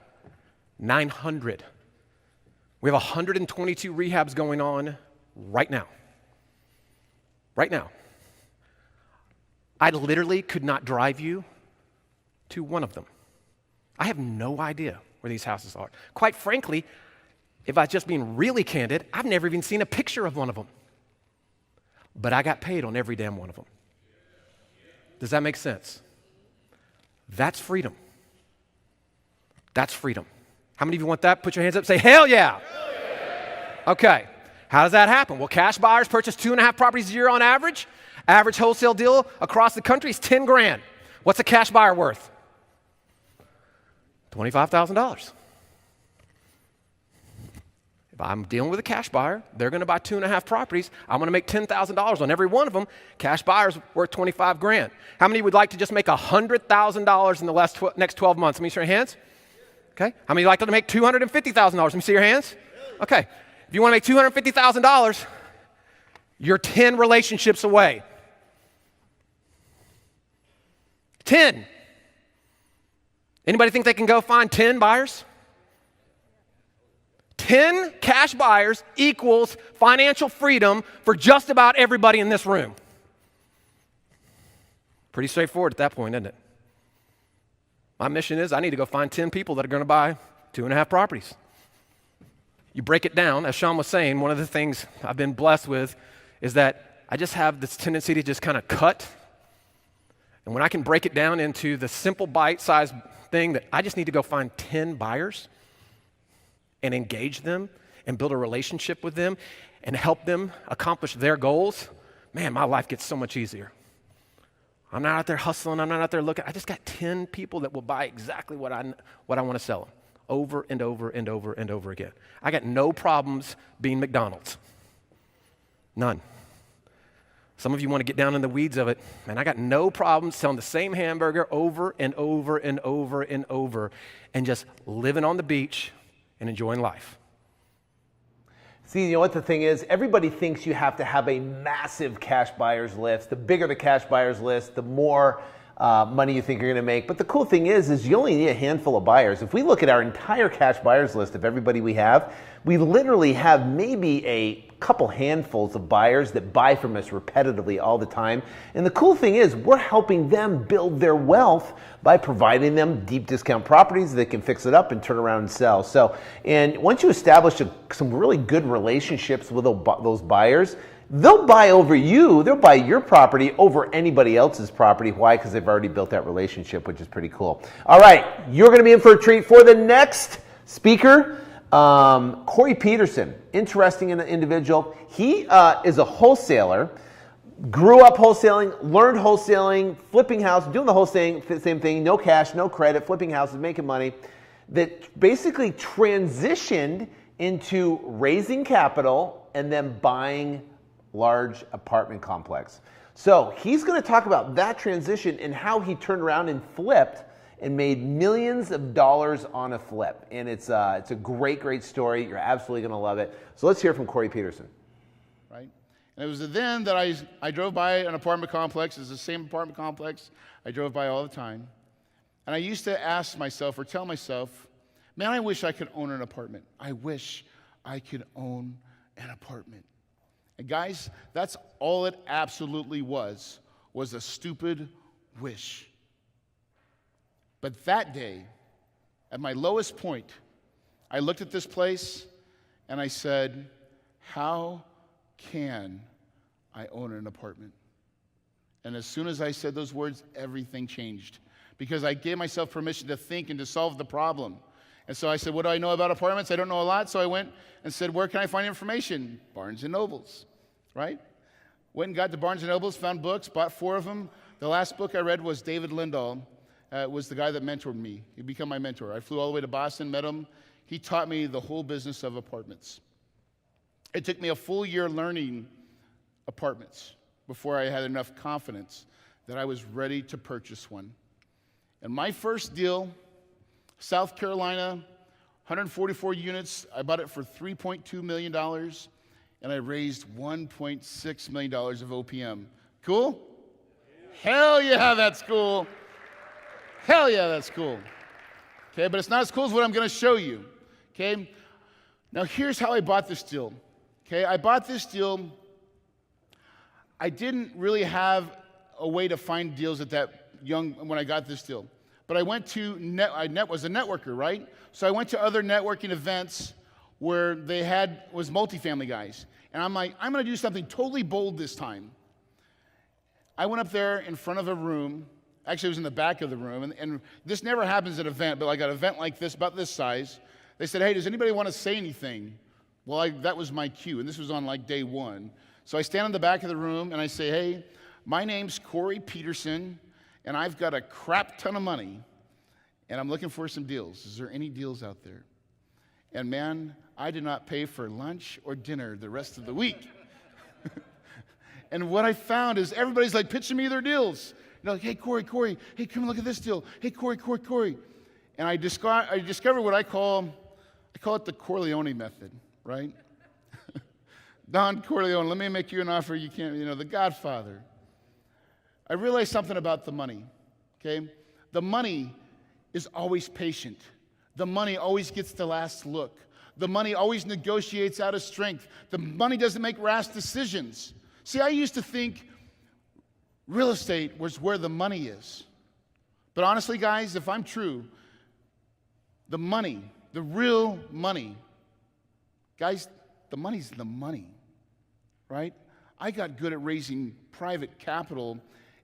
900. We have 122 rehabs going on right now. Right now. I literally could not drive you to one of them. I have no idea where these houses are. Quite frankly, if I was just being really candid, I've never even seen a picture of one of them. But I got paid on every damn one of them. Does that make sense? That's freedom. That's freedom. How many of you want that? Put your hands up, say, hell yeah. Hell yeah. Okay, how does that happen? Well, cash buyers purchase 2.5 properties a year on average. Average wholesale deal across the country is $10,000. What's a cash buyer worth? $25,000. If I'm dealing with a cash buyer, they're going to buy 2.5 properties. I'm going to make $10,000 on every one of them. Cash buyer's worth $25,000. How many would like to just make $100,000 in the next 12 months? Let me see your hands. Okay. How many would like to make $250,000? Let me see your hands. Okay. If you want to make $250,000, You're 10 relationships away. 10. Anybody think they can go find 10 buyers? 10 cash buyers equals financial freedom for just about everybody in this room. Pretty straightforward at that point, isn't it? My mission is I need to go find 10 people that are going to buy 2.5 properties. You break it down, as Sean was saying, one of the things I've been blessed with is that I just have this tendency to just kind of cut. And when I can break it down into the simple bite-sized thing that I just need to go find 10 buyers and engage them and build a relationship with them and help them accomplish their goals, man, my life gets so much easier. I'm not out there hustling. I'm not out there looking. I just got 10 people that will buy exactly what I want to sell them over and over and over and over again. I got no problems being McDonald's. None. Some of you want to get down in the weeds of it, and I got no problem selling the same hamburger over and over and over and over and just living on the beach and enjoying life. See, you know what the thing is? Everybody thinks you have to have a massive cash buyers list. The bigger the cash buyers list, the more money you think you're going to make. But the cool thing is you only need a handful of buyers. If we look at our entire cash buyers list of everybody we literally have maybe a couple handfuls of buyers that buy from us repetitively all the time. And the cool thing is we're helping them build their wealth by providing them deep discount properties that can fix it up and turn around and sell. So, and once you establish some really good relationships with those buyers, they'll buy over you. They'll buy your property over anybody else's property. Why? Because they've already built that relationship, which is pretty cool. All right, you're going to be in for a treat for the next speaker. Cory Peterson, interesting individual. He is a wholesaler, grew up wholesaling, learned wholesaling, flipping houses, doing the whole same thing, no cash, no credit, flipping houses, making money, that basically transitioned into raising capital and then buying large apartment complex. So he's going to talk about that transition and how he turned around and flipped and made millions of dollars on a flip. And it's a great, great story. You're absolutely going to love it. So let's hear from Cory Peterson. Right? And it was then that I drove by an apartment complex. It's the same apartment complex I drove by all the time. And I used to ask myself or tell myself, man, I wish I could own an apartment. I wish I could own an apartment. And guys, that's all it absolutely was a stupid wish. But that day, at my lowest point, I looked at this place and I said, how can I own an apartment? And as soon as I said those words, everything changed. Because I gave myself permission to think and to solve the problem. And so I said, what do I know about apartments? I don't know a lot. So I went and said, where can I find information? Barnes & Nobles, right? Went and got to Barnes & Nobles, found books, bought 4 of them. The last book I read was David Lindahl. Was the guy that mentored me. He became my mentor. I flew all the way to Boston, met him. He taught me the whole business of apartments. It took me a full year learning apartments before I had enough confidence that I was ready to purchase one. And my first deal, South Carolina, 144 units. I bought it for $3.2 million, and I raised $1.6 million of OPM. Cool? Hell yeah, that's cool. Hell yeah, that's cool. Okay, but it's not as cool as what I'm going to show you. Okay, now here's how I bought this deal. Okay, I bought this deal. I didn't really have a way to find deals at that young when I got this deal. But I went to was a networker, right? So I went to other networking events where they was multifamily guys. And I'm like, I'm going to do something totally bold this time. I went up there in front of a room. Actually, it was in the back of the room, and this never happens at an event, but like an event like this, about this size, they said, hey, does anybody want to say anything? Well, that was my cue, and this was on like day 1. So I stand in the back of the room, and I say, hey, my name's Cory Peterson, and I've got a crap ton of money, and I'm looking for some deals. Is there any deals out there? And man, I did not pay for lunch or dinner the rest of the week. And what I found is everybody's like pitching me their deals. Like, hey, Cory, hey, come look at this deal. Hey, Cory. And I discovered what I call it the Leone method, right? Don Corleone, let me make you an offer you can't, the Godfather. I realized something about the money, okay? The money is always patient. The money always gets the last look. The money always negotiates out of strength. The money doesn't make rash decisions. See, I used to think real estate was where the money is. But honestly, guys, if I'm true, the money, the real money, guys, the money's the money, right? I got good at raising private capital,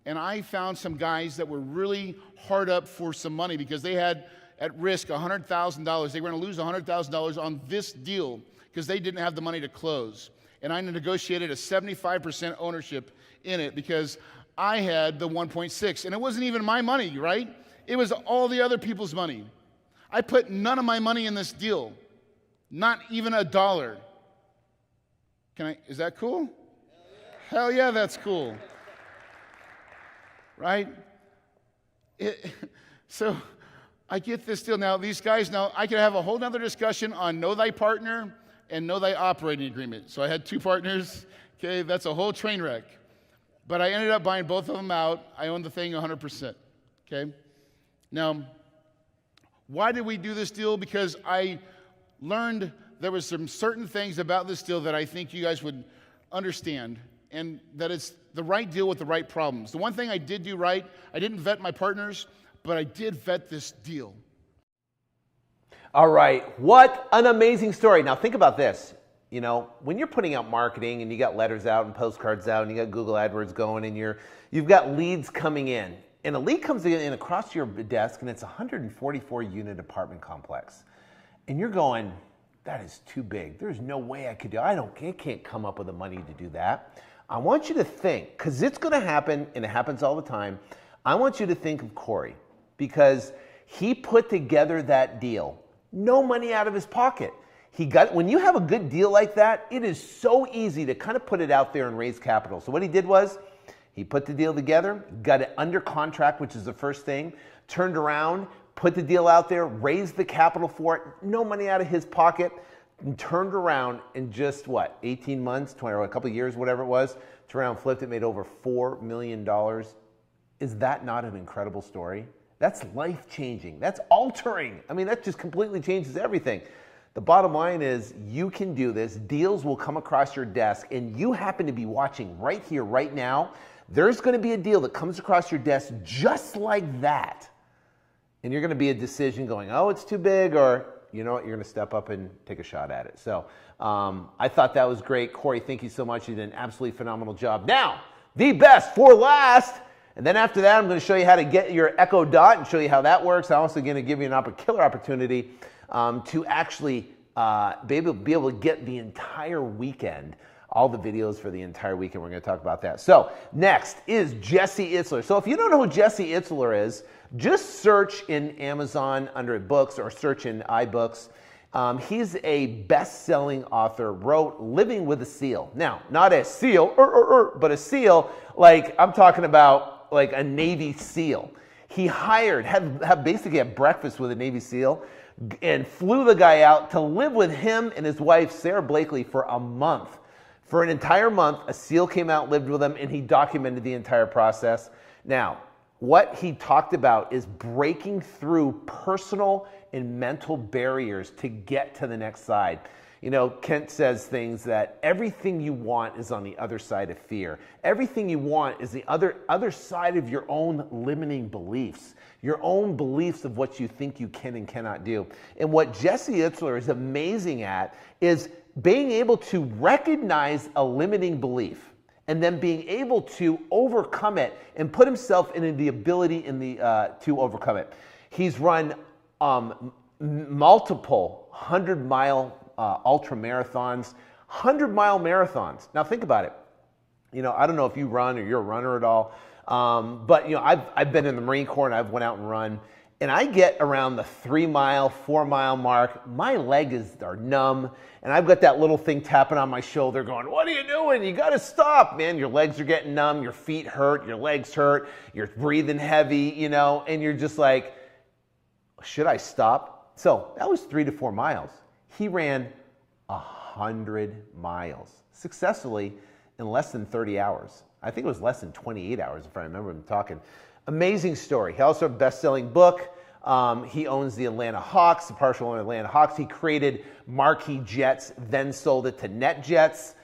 and I found some guys that were really hard up for some money because they had at risk $100,000. They were going to lose $100,000 on this deal because they didn't have the money to close. And I negotiated a 75% ownership in it because I had the 1.6. And it wasn't even my money, right? It was all the other people's money. I put none of my money in this deal. Not even $1. Is that cool? Hell yeah, that's cool. Right? So I get this deal. Now, these guys, I could have a whole nother discussion on know thy partner and know thy operating agreement. So I had 2 partners. Okay, that's a whole train wreck. But I ended up buying both of them out. I owned the thing 100%. Okay? Now, why did we do this deal? Because I learned there was some certain things about this deal that I think you guys would understand, and that it's the right deal with the right problems. The one thing I did do right, I didn't vet my partners, but I did vet this deal. All right, what an amazing story. Now think about this. When you're putting out marketing and you got letters out and postcards out and you got Google AdWords going and you've got leads coming in, and a lead comes in across your desk and it's a 144 unit apartment complex. And you're going, that is too big. There's no way I could do it. I can't come up with the money to do that. I want you to think, because it's going to happen and it happens all the time. I want you to think of Cory, because he put together that deal. No money out of his pocket. When you have a good deal like that, it is so easy to kind of put it out there and raise capital. So what he did was, he put the deal together, got it under contract, which is the first thing, turned around, put the deal out there, raised the capital for it, no money out of his pocket, and turned around in just 18 months, 20 or a couple of years, whatever it was, turned around, flipped it, made over $4 million. Is that not an incredible story? That's life-changing. That's altering. I mean, that just completely changes everything. The bottom line is you can do this. Deals will come across your desk, and you happen to be watching right here, right now. There's going to be a deal that comes across your desk just like that. And you're going to be a decision going, oh, it's too big, or you know what, you're going to step up and take a shot at it. So I thought that was great. Cory, thank you so much. You did an absolutely phenomenal job. Now, the best for last. And then after that, I'm going to show you how to get your Echo Dot and show you how that works. I'm also going to give you a killer opportunity to actually be able to get the entire weekend, all the videos for the entire weekend. We're going to talk about that. So next is Jesse Itzler. So if you don't know who Jesse Itzler is, just search in Amazon under books or search in iBooks. He's a best-selling author, wrote Living with a Seal. Now, not a seal, but a seal, like I'm talking about like a Navy SEAL. He basically had breakfast with a Navy SEAL and flew the guy out to live with him and his wife, Sarah Blakely, for a month. For an entire month, a SEAL came out, lived with him, and he documented the entire process. Now, what he talked about is breaking through personal and mental barriers to get to the next side. You know, Kent says things that everything you want is on the other side of fear. Everything you want is the other side of your own limiting beliefs, your own beliefs of what you think you can and cannot do. And what Jesse Itzler is amazing at is being able to recognize a limiting belief and then being able to overcome it and put himself in the ability to overcome it. He's run multiple 100-mile ultra marathons, 100-mile marathons. Now think about it. You know, I don't know if you run or you're a runner at all, but you know, I've been in the Marine Corps and I've went out and run, and I get around the 3-mile, 4-mile mark, my legs are numb, and I've got that little thing tapping on my shoulder going, what are you doing? You got to stop, man. Your legs are getting numb, your feet hurt, your legs hurt, you're breathing heavy, you know, and you're just like, should I stop? So that was 3 to 4 miles. He ran 100 miles, successfully in less than 30 hours. I think it was less than 28 hours if I remember him talking. Amazing story. He also has a best-selling book. He owns the Atlanta Hawks, the partial owner of Atlanta Hawks. He created Marquee Jets, then sold it to NetJets,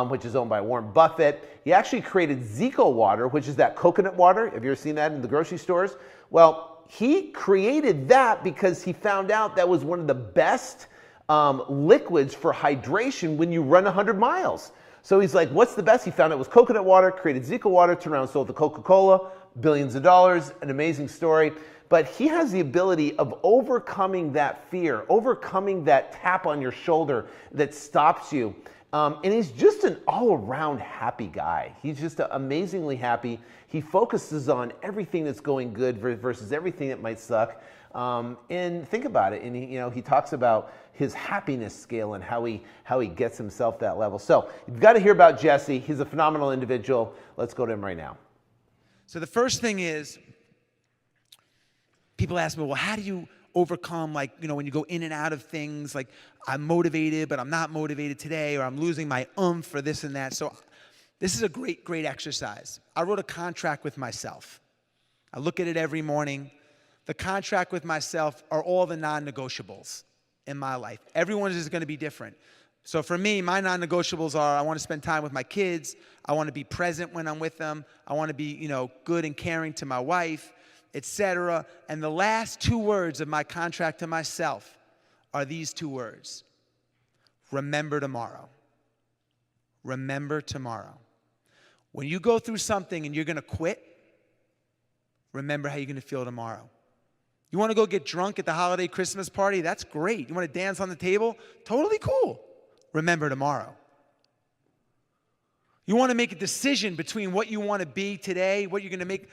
which is owned by Warren Buffett. He actually created Zico water, which is that coconut water. Have you ever seen that in the grocery stores? Well, he created that because he found out that was one of the best liquids for hydration when you run 100 miles. So he's like, what's the best? He found it was coconut water, created Zico water, turned around and sold to Coca-Cola, billions of dollars, an amazing story. But he has the ability of overcoming that fear, overcoming that tap on your shoulder that stops you. And he's just an all-around happy guy. He's just amazingly happy. He focuses on everything that's going good versus everything that might suck. And think about it. And he talks about his happiness scale and how he gets himself that level. So you've got to hear about Jesse. He's a phenomenal individual. Let's go to him right now. So the first thing is, people ask me, well, how do you overcome, when you go in and out of things, like I'm motivated, but I'm not motivated today, or I'm losing my for this and that. So this is a great, great exercise. I wrote a contract with myself. I look at it every morning. The contract with myself are all the non-negotiables in my life. Everyone's is going to be different. So for me, my non-negotiables are I want to spend time with my kids. I want to be present when I'm with them. I want to be, good and caring to my wife, etc. And the last two words of my contract to myself are these two words: remember tomorrow. Remember tomorrow. When you go through something and you're going to quit, remember how you're going to feel tomorrow. You want to go get drunk at the holiday Christmas party? That's great. You want to dance on the table? Totally cool. Remember tomorrow. You want to make a decision between what you want to be today, what you're going to make,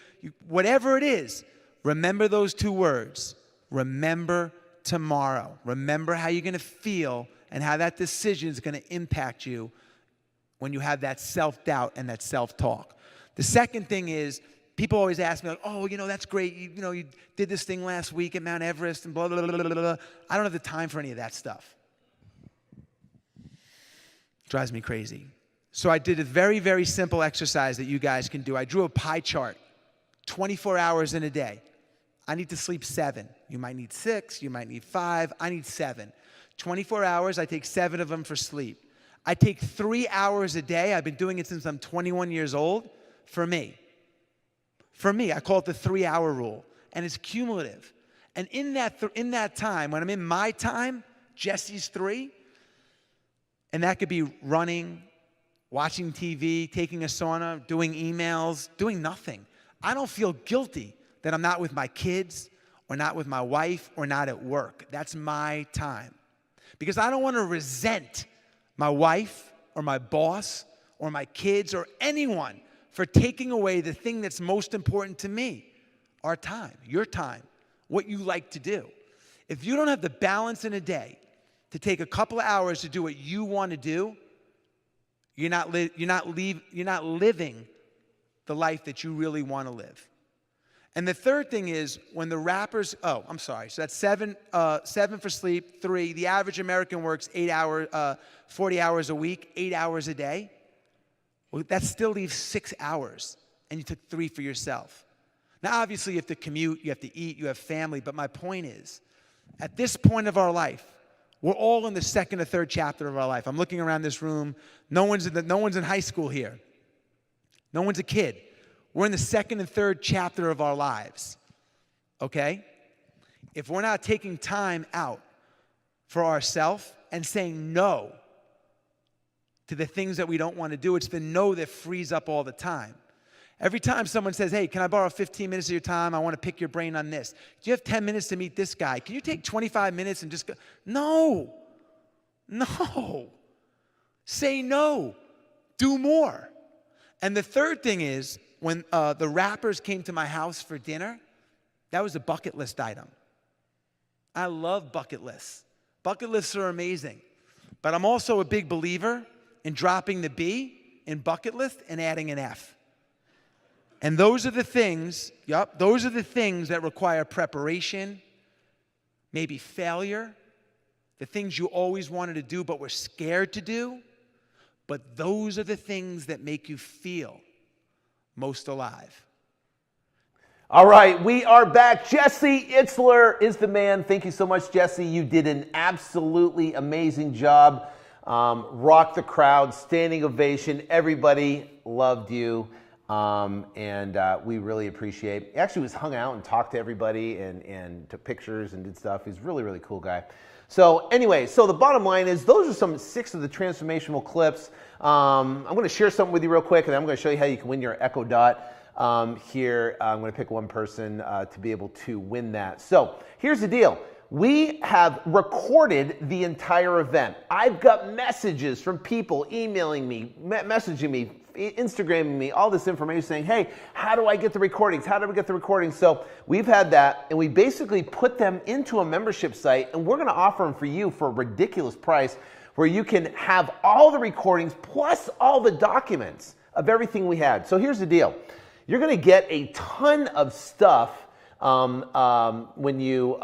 whatever it is, remember those two words. Remember tomorrow. Remember how you're going to feel and how that decision is going to impact you when you have that self-doubt and that self-talk. The second thing is, people always ask me, like, oh, that's great. You did this thing last week at Mount Everest and blah, blah, blah, blah, blah. I don't have the time for any of that stuff. Drives me crazy. So I did a very, very simple exercise that you guys can do. I drew a pie chart, 24 hours in a day. I need to sleep 7. You might need 6. You might need 5. I need 7. 24 hours, I take 7 of them for sleep. I take 3 hours a day. I've been doing it since I'm 21 years old for me. For me, I call it the 3-hour rule, and it's cumulative. And in that time, when I'm in my time, Jesse's 3, and that could be running, watching TV, taking a sauna, doing emails, doing nothing. I don't feel guilty that I'm not with my kids or not with my wife or not at work. That's my time. Because I don't want to resent my wife or my boss or my kids or anyone for taking away the thing that's most important to me, our time, your time, what you like to do. If you don't have the balance in a day to take a couple of hours to do what you want to do, you're not living the life that you really want to live. And the third thing is when the rappers, so that's 7 for sleep, 3. The average American works 40 hours a week, 8 hours a day. Well, that still leaves 6 hours, and you took 3 for yourself. Now, obviously, you have to commute, you have to eat, you have family, but my point is, at this point of our life, we're all in the 2nd or 3rd chapter of our life. I'm looking around this room. No one's in high school here. No one's a kid. We're in the 2nd and 3rd chapter of our lives, okay? If we're not taking time out for ourselves and saying no to the things that we don't want to do, it's the no that frees up all the time. Every time someone says, hey, can I borrow 15 minutes of your time? I want to pick your brain on this. Do you have 10 minutes to meet this guy? Can you take 25 minutes and just go? No. Say no. Do more. And the third thing is, when the rappers came to my house for dinner, that was a bucket list item. I love bucket lists. Bucket lists are amazing. But I'm also a big believer in dropping the B in bucket list and adding an F. And those are the things, those are the things that require preparation, maybe failure, the things you always wanted to do but were scared to do. but those are the things that make you feel most alive. All right, we are back. Jesse Itzler is the man. Thank you so much, Jesse. You did an absolutely amazing job. Rocked the crowd, standing ovation. Everybody loved you. And we really appreciate it. He actually was hung out and talked to everybody and took pictures and did stuff. He's a really, really cool guy. So anyway, so the bottom line is those are 6 of the transformational clips. I'm going to share something with you real quick, and I'm going to show you how you can win your Echo Dot. Here, I'm going to pick one person to be able to win that. So here's the deal. We have recorded the entire event. I've got messages from people emailing me, messaging me, Instagramming me, all this information saying, hey, how do I get the recordings? How do we get the recordings? So we've had that, and we basically put them into a membership site, and we're going to offer them for you for a ridiculous price where you can have all the recordings plus all the documents of everything we had. So here's the deal. You're going to get a ton of stuff when you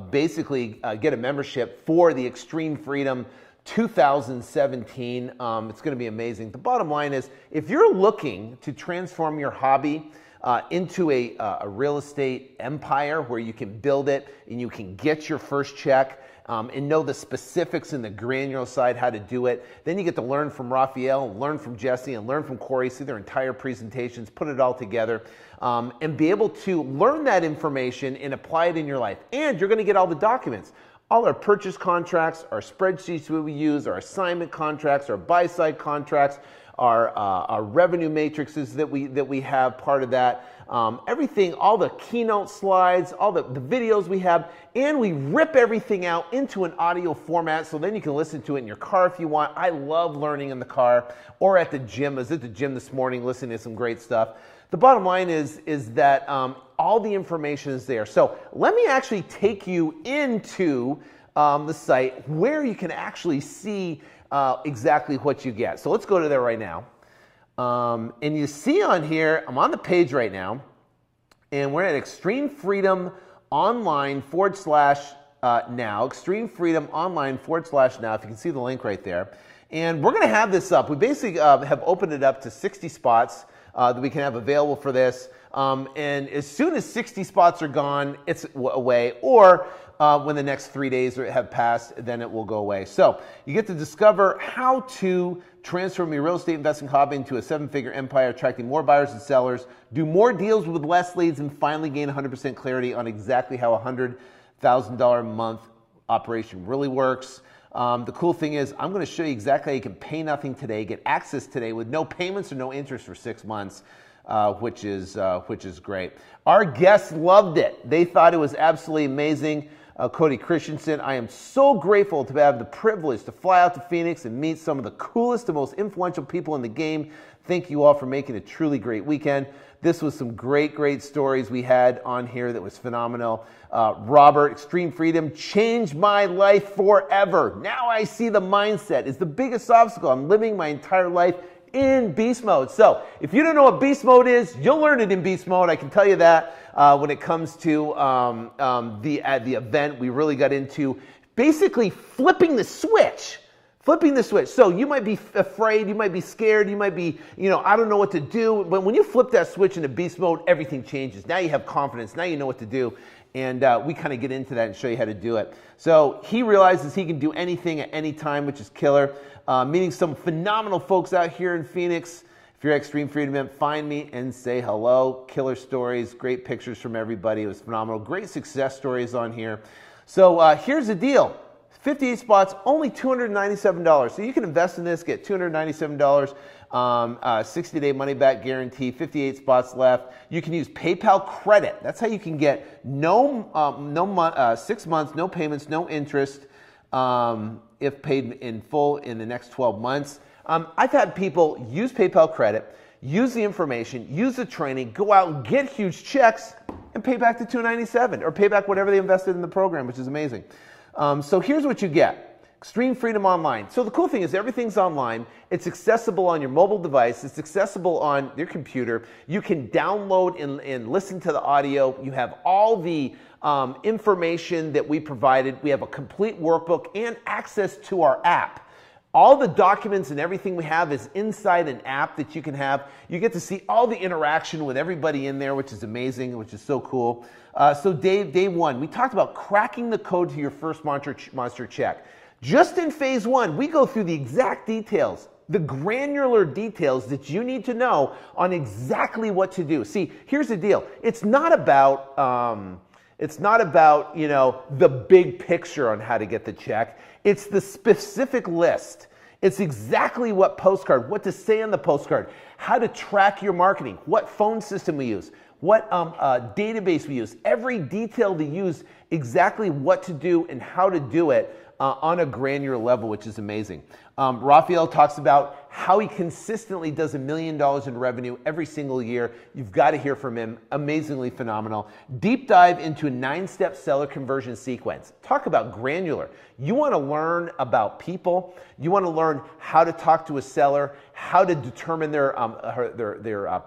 basically get a membership for the Extreme Freedom 2017. It's going to be amazing. The bottom line is, if you're looking to transform your hobby into a real estate empire where you can build it and you can get your first check and know the specifics and the granular side how to do it, then you get to learn from Rafael, learn from Jesse, and learn from Cory, see their entire presentations, put it all together, and be able to learn that information and apply it in your life. And you're going to get all the documents. All our purchase contracts, our spreadsheets that we use, our assignment contracts, our buy-side contracts, our revenue matrices that we have, part of that, everything, all the keynote slides, all the videos we have, and we rip everything out into an audio format so then you can listen to it in your car if you want. I love learning in the car or at the gym. I was at the gym this morning listening to some great stuff. The bottom line is that all the information is there. So let me actually take you into the site where you can actually see exactly what you get. So let's go to there right now. And you see on here, I'm on the page right now, and we're at Extreme Freedom Online /now, Extreme Freedom Online /now, if you can see the link right there. And we're going to have this up. We basically have opened it up to 60 spots that we can have available for this. And as soon as 60 spots are gone, it's away. Or when the next 3 days have passed, then it will go away. So you get to discover how to transform your real estate investing hobby into a 7-figure empire, attracting more buyers and sellers, do more deals with less leads, and finally gain 100% clarity on exactly how a $100,000 a month operation really works. The cool thing is, I'm going to show you exactly how you can pay nothing today, get access today with no payments or no interest for 6 months, which is great. Our guests loved it. They thought it was absolutely amazing. Cory Peterson, I am so grateful to have the privilege to fly out to Phoenix and meet some of the coolest and most influential people in the game. Thank you all for making a truly great weekend. This was some great stories we had on here that was phenomenal. Robert, Extreme Freedom changed my life forever. Now I see the mindset is the biggest obstacle. I'm living my entire life in beast mode. So if you don't know what beast mode is, you'll learn it in beast mode. I can tell you that when it comes to the event, we really got into basically flipping the switch. Flipping the switch. So you might be afraid, you might be scared, you might be, I don't know what to do. But when you flip that switch into beast mode, everything changes. Now you have confidence. Now you know what to do. And we kind of get into that and show you how to do it. So he realizes he can do anything at any time, which is killer. Meeting some phenomenal folks out here in Phoenix. If you're at Extreme Freedom Event, find me and say hello. Killer stories, great pictures from everybody. It was phenomenal. Great success stories on here. So here's the deal. 58 spots, only $297. So you can invest in this, get $297, 60-day money-back guarantee, 58 spots left. You can use PayPal credit. That's how you can get 6 months, no payments, no interest, if paid in full in the next 12 months. I've had people use PayPal credit, use the information, use the training, go out and get huge checks, and pay back the $297 or pay back whatever they invested in the program, which is amazing. So here's what you get. Extreme Freedom Online. So the cool thing is everything's online. It's accessible on your mobile device. It's accessible on your computer. You can download and listen to the audio. You have all the information that we provided. We have a complete workbook and access to our app. All the documents and everything we have is inside an app that you can have. You get to see all the interaction with everybody in there, which is amazing, which is so cool. So day one, we talked about cracking the code to your first monster check. Just in phase one, we go through the exact details, the granular details that you need to know on exactly what to do. See, here's the deal. It's not about the big picture on how to get the check. It's the specific list. It's exactly what postcard, what to say on the postcard, how to track your marketing, what phone system we use, what database we use, every detail to use, exactly what to do and how to do it on a granular level, which is amazing. Rafael talks about how he consistently does $1 million in revenue every single year. You've got to hear from him. Amazingly phenomenal. Deep dive into a 9-step seller conversion sequence. Talk about granular. You want to learn about people. You want to learn how to talk to a seller, how to determine their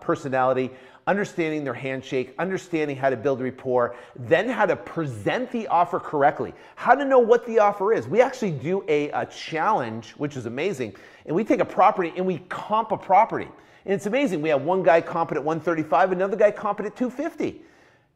personality, understanding their handshake, understanding how to build rapport, then how to present the offer correctly, how to know what the offer is. We actually do a challenge, which is amazing, and we take a property and we comp a property. And it's amazing. We have one guy comp it at 135, another guy comp it at 250.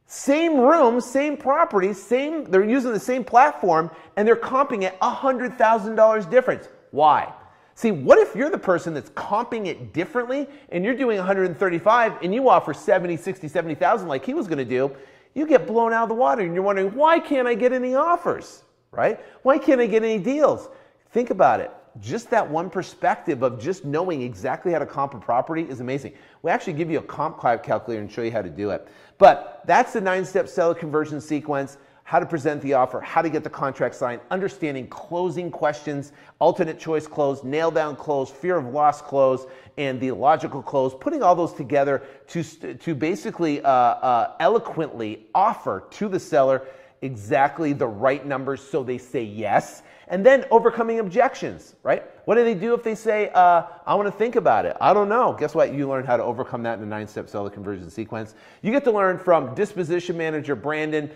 Same room, same property, they're using the same platform, and they're comping at $100,000 difference. Why? See, what if you're the person that's comping it differently and you're doing 135 and you offer 70, 60, 70,000 like he was going to do? You get blown out of the water and you're wondering, why can't I get any offers, right? Why can't I get any deals? Think about it. Just that one perspective of just knowing exactly how to comp a property is amazing. We actually give you a comp calculator and show you how to do it. But that's the 9-step seller conversion sequence. How to present the offer, how to get the contract signed, understanding closing questions, alternate choice close, nail down close, fear of loss close, and the logical close, putting all those together to basically eloquently offer to the seller exactly the right numbers so they say yes, and then overcoming objections, right? What do they do if they say, I want to think about it? I don't know. Guess what? You learn how to overcome that in the 9-step seller conversion sequence. You get to learn from disposition manager Brandon,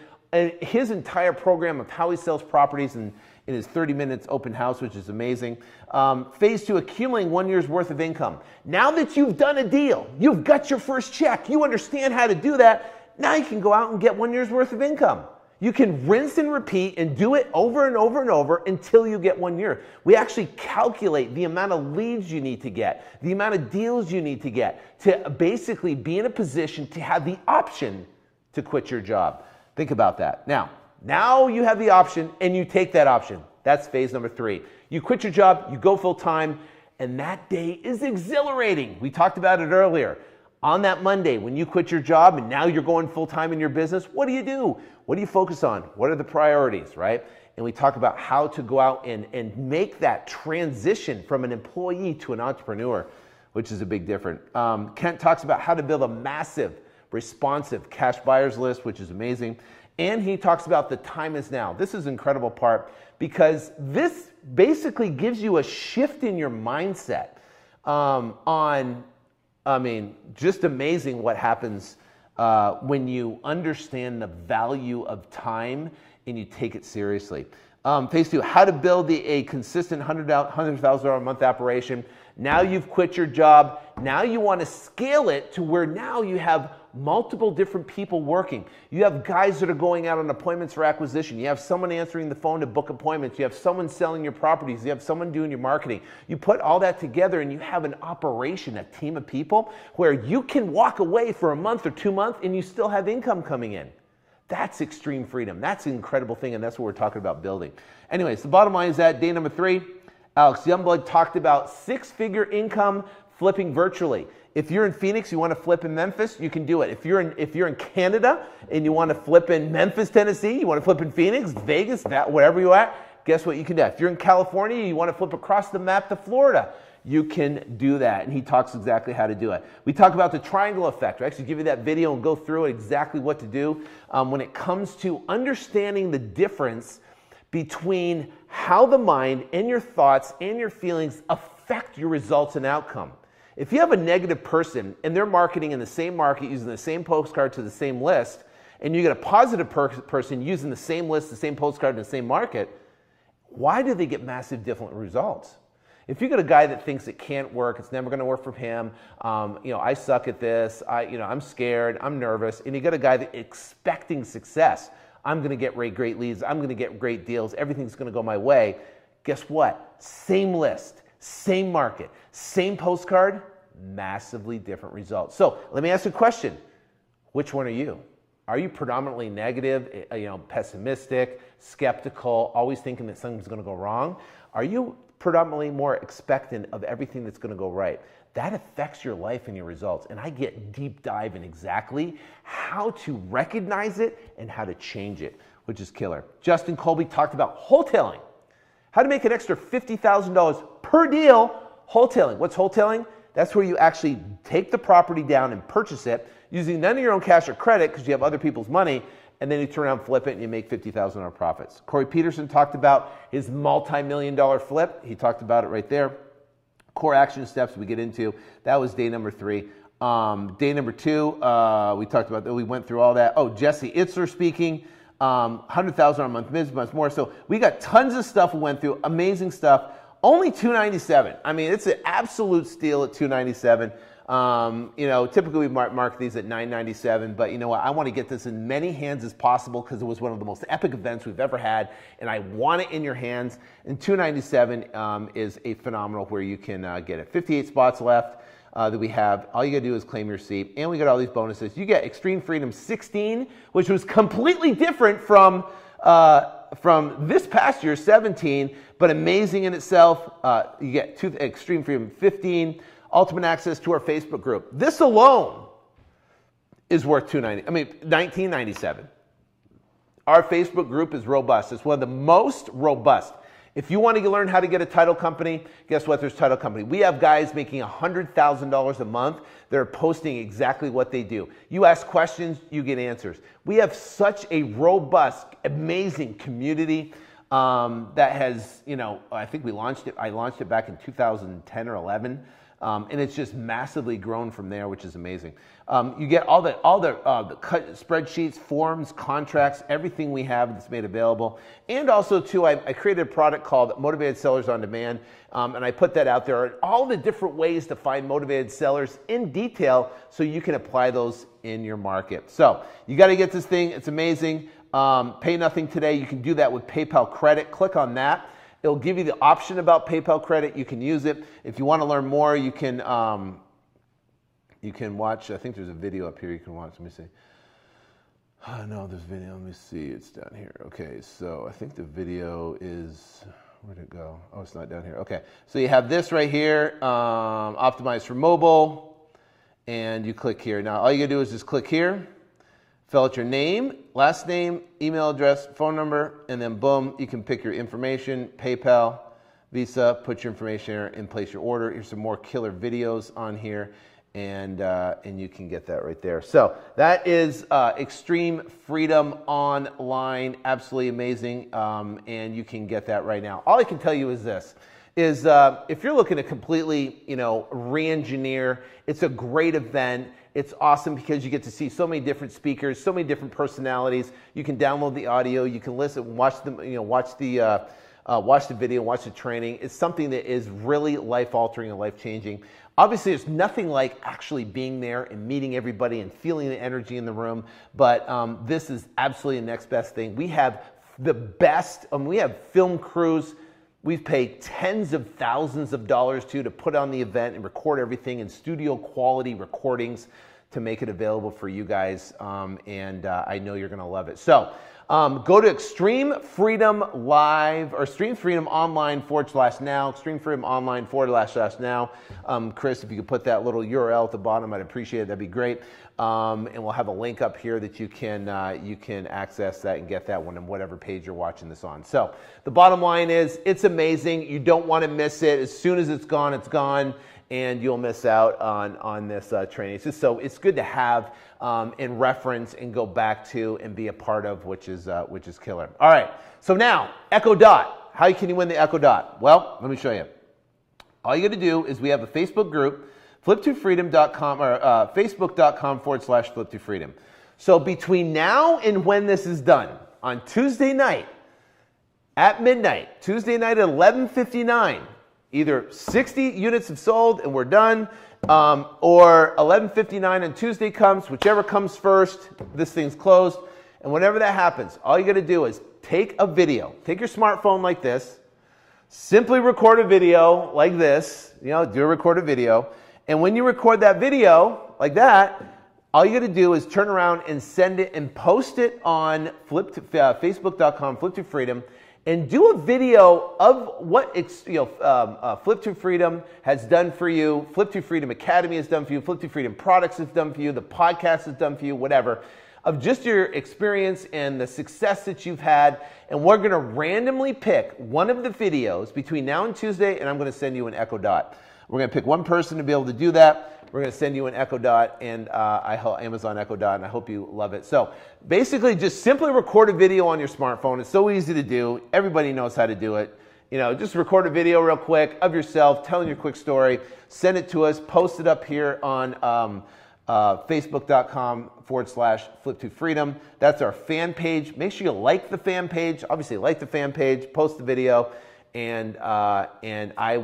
his entire program of how he sells properties in his 30 minutes open house, which is amazing. Phase 2, accumulating 1 year's worth of income. Now that you've done a deal, you've got your first check, you understand how to do that, now you can go out and get 1 year's worth of income. You can rinse and repeat and do it over and over and over until you get 1 year. We actually calculate the amount of leads you need to get, the amount of deals you need to get to basically be in a position to have the option to quit your job. Think about that. Now you have the option and you take that option. That's phase number 3. You quit your job, you go full time, and that day is exhilarating. We talked about it earlier. On that Monday, when you quit your job and now you're going full time in your business, what do you do? What do you focus on? What are the priorities, right? And we talk about how to go out and make that transition from an employee to an entrepreneur, which is a big difference. Kent talks about how to build a massive responsive cash buyers list, which is amazing. And he talks about the time is now. This is an incredible part because this basically gives you a shift in your mindset just amazing what happens when you understand the value of time and you take it seriously. Phase 2, how to build a consistent $100,000 a month operation. Now you've quit your job. Now you want to scale it to where now you have multiple different people working. You have guys that are going out on appointments for acquisition. You have someone answering the phone to book appointments. You have someone selling your properties. You have someone doing your marketing. You put all that together and you have an operation, a team of people where you can walk away for a month or 2 months and you still have income coming in. That's extreme freedom. That's an incredible thing, and that's what we're talking about building. Anyways, the bottom line is that day number 3, Alex Youngblood talked about 6-figure income flipping virtually. If you're in Phoenix, you want to flip in Memphis, you can do it. If you're in Canada and you want to flip in Memphis, Tennessee, you want to flip in Phoenix, Vegas, wherever you're at, guess what you can do? If you're in California, you want to flip across the map to Florida, you can do that. And he talks exactly how to do it. We talk about the triangle effect. I actually give you that video and go through it exactly what to do when it comes to understanding the difference between how the mind and your thoughts and your feelings affect your results and outcome. If you have a negative person and they're marketing in the same market using the same postcard to the same list, and you get a positive person using the same list, the same postcard, in the same market, why do they get massive different results? If you get a guy that thinks it can't work, it's never going to work for him, I suck at this, I'm scared, I'm nervous, and you get a guy that's expecting success, I'm going to get great leads, I'm going to get great deals, everything's going to go my way. Guess what? Same list, same market, same postcard, massively different results. So let me ask you a question. Which one are you? Are you predominantly negative, pessimistic, skeptical, always thinking that something's going to go wrong? Are you predominantly more expectant of everything that's going to go right? That affects your life and your results. And I get deep dive in exactly how to recognize it and how to change it, which is killer. Justin Colby talked about wholesaling. How to make an extra $50,000 per deal. Wholesaling. What's wholesaling? That's where you actually take the property down and purchase it using none of your own cash or credit because you have other people's money, and then you turn around, flip it, and you make $50,000 profits. Cory Peterson talked about his multi-million-dollar flip. He talked about it right there. Core action steps we get into. That was day number 3. Day number 2, we talked about that. We went through all that. Oh, Jesse Itzler speaking. $100,000 a month, business more. So we got tons of stuff we went through. Amazing stuff. Only $297. I mean, it's an absolute steal at $297. Typically we mark these at $997, but you know what? I want to get this in many hands as possible because it was one of the most epic events we've ever had, and I want it in your hands. And $297 is a phenomenal where you can get it. 58 spots left that we have. All you got to do is claim your seat, and we got all these bonuses. You get Extreme Freedom 16, which was completely different from this past year, 17, but amazing in itself. You get Extreme Freedom 15. Ultimate access to our Facebook group. This alone is worth $19.97. Our Facebook group is robust. It's one of the most robust. If you want to learn how to get a title company, guess what? There's title company. We have guys making $100,000 a month. They're posting exactly what they do. You ask questions, you get answers. We have such a robust, amazing community that has, I think I launched it back in 2010 or 11. And it's just massively grown from there, which is amazing. You get all the spreadsheets, forms, contracts, everything we have that's made available. And also, too, I created a product called Motivated Sellers on Demand, and I put that out there. All the different ways to find motivated sellers in detail so you can apply those in your market. So you got to get this thing. It's amazing. Pay nothing today. You can do that with PayPal credit. Click on that. It'll give you the option about PayPal credit. You can use it. If you want to learn more, you can watch. I think there's a video up here you can watch. Let me see. Oh, no, there's video. Let me see. It's down here. Okay, so I think the video is, where'd it go? Oh, it's not down here. Okay, so you have this right here, optimized for mobile, and you click here. Now, all you gotta do is just click here. Fill out your name, last name, email address, phone number, and then boom, you can pick your information, PayPal, Visa, put your information here and place your order. Here's some more killer videos on here, and you can get that right there. So that is Extreme Freedom Online, absolutely amazing, and you can get that right now. All I can tell you is this. If you're looking to completely, re-engineer, it's a great event. It's awesome because you get to see so many different speakers, so many different personalities. You can download the audio, you can listen, watch the video, watch the training. It's something that is really life-altering and life-changing. Obviously, there's nothing like actually being there and meeting everybody and feeling the energy in the room, but this is absolutely the next best thing. We have the best, we have film crews. We've paid tens of thousands of dollars to put on the event and record everything in studio quality recordings to make it available for you guys, and I know you're going to love it. So go to Extreme Freedom Live or Extreme Freedom Online /now, Extreme Freedom Online /now. Chris, if you could put that little URL at the bottom, I'd appreciate it. That'd be great. And we'll have a link up here that you can access that and get that one on whatever page you're watching this on. So the bottom line is, it's amazing. You don't want to miss it. As soon as it's gone, and you'll miss out on this training. It's just it's good to have and reference and go back to and be a part of, which is killer. All right. So now Echo Dot. How can you win the Echo Dot? Well, let me show you. All you got to do is we have a Facebook group, Flip2Freedom.com or Facebook.com /Flip2Freedom. So between now and when this is done, on Tuesday night at midnight, Tuesday night at 11:59, Either 60 units have sold and we're done, or 11:59 on Tuesday comes, whichever comes first, this thing's closed. And whenever that happens, all you got to do is take a video. Take your smartphone like this, simply record a video like this, do a record a video. And when you record that video like that, all you got to do is turn around and send it and post it on Facebook.com, Flip2Freedom, and do a video of what Flip2Freedom has done for you, Flip2Freedom Academy has done for you, Flip2Freedom Products has done for you, the podcast has done for you, whatever, of just your experience and the success that you've had. And we're going to randomly pick one of the videos between now and Tuesday, and I'm going to send you an Echo Dot. We're going to pick one person to be able to do that. We're going to send you an Echo Dot, and Amazon Echo Dot, and I hope you love it. So basically, just simply record a video on your smartphone. It's so easy to do. Everybody knows how to do it. Just record a video real quick of yourself telling your quick story. Send it to us. Post it up here on Facebook.com/Flip2Freedom. That's our fan page. Make sure you like the fan page. Obviously, like the fan page. Post the video. And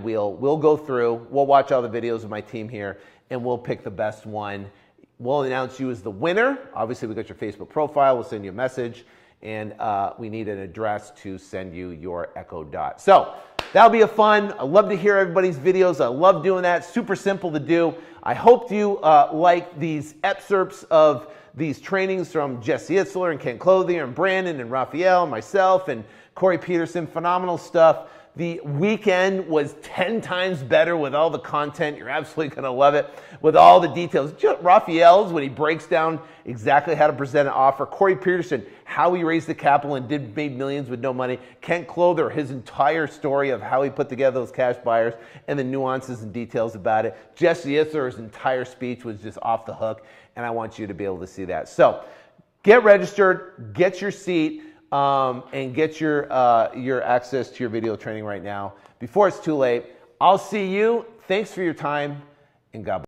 we'll go through, we'll watch all the videos of my team here, and we'll pick the best one. We'll announce you as the winner. Obviously, we got your Facebook profile. We'll send you a message, and we need an address to send you your Echo Dot. So that'll be fun. I love to hear everybody's videos. I love doing that. Super simple to do. I hope you like these excerpts of these trainings from Jesse Itzler and Ken Clothier and Brandon and Rafael and myself and Cory Peterson. Phenomenal stuff. The weekend was 10 times better with all the content. You're absolutely going to love it with all the details. Rafael's, when he breaks down exactly how to present an offer. Cory Peterson, how he raised the capital and made millions with no money. Kent Clothier, his entire story of how he put together those cash buyers and the nuances and details about it. Jesse Itzler's entire speech was just off the hook, and I want you to be able to see that. So get registered, get your seat. And get your access to your video training right now before it's too late. I'll see you. Thanks for your time, and God bless.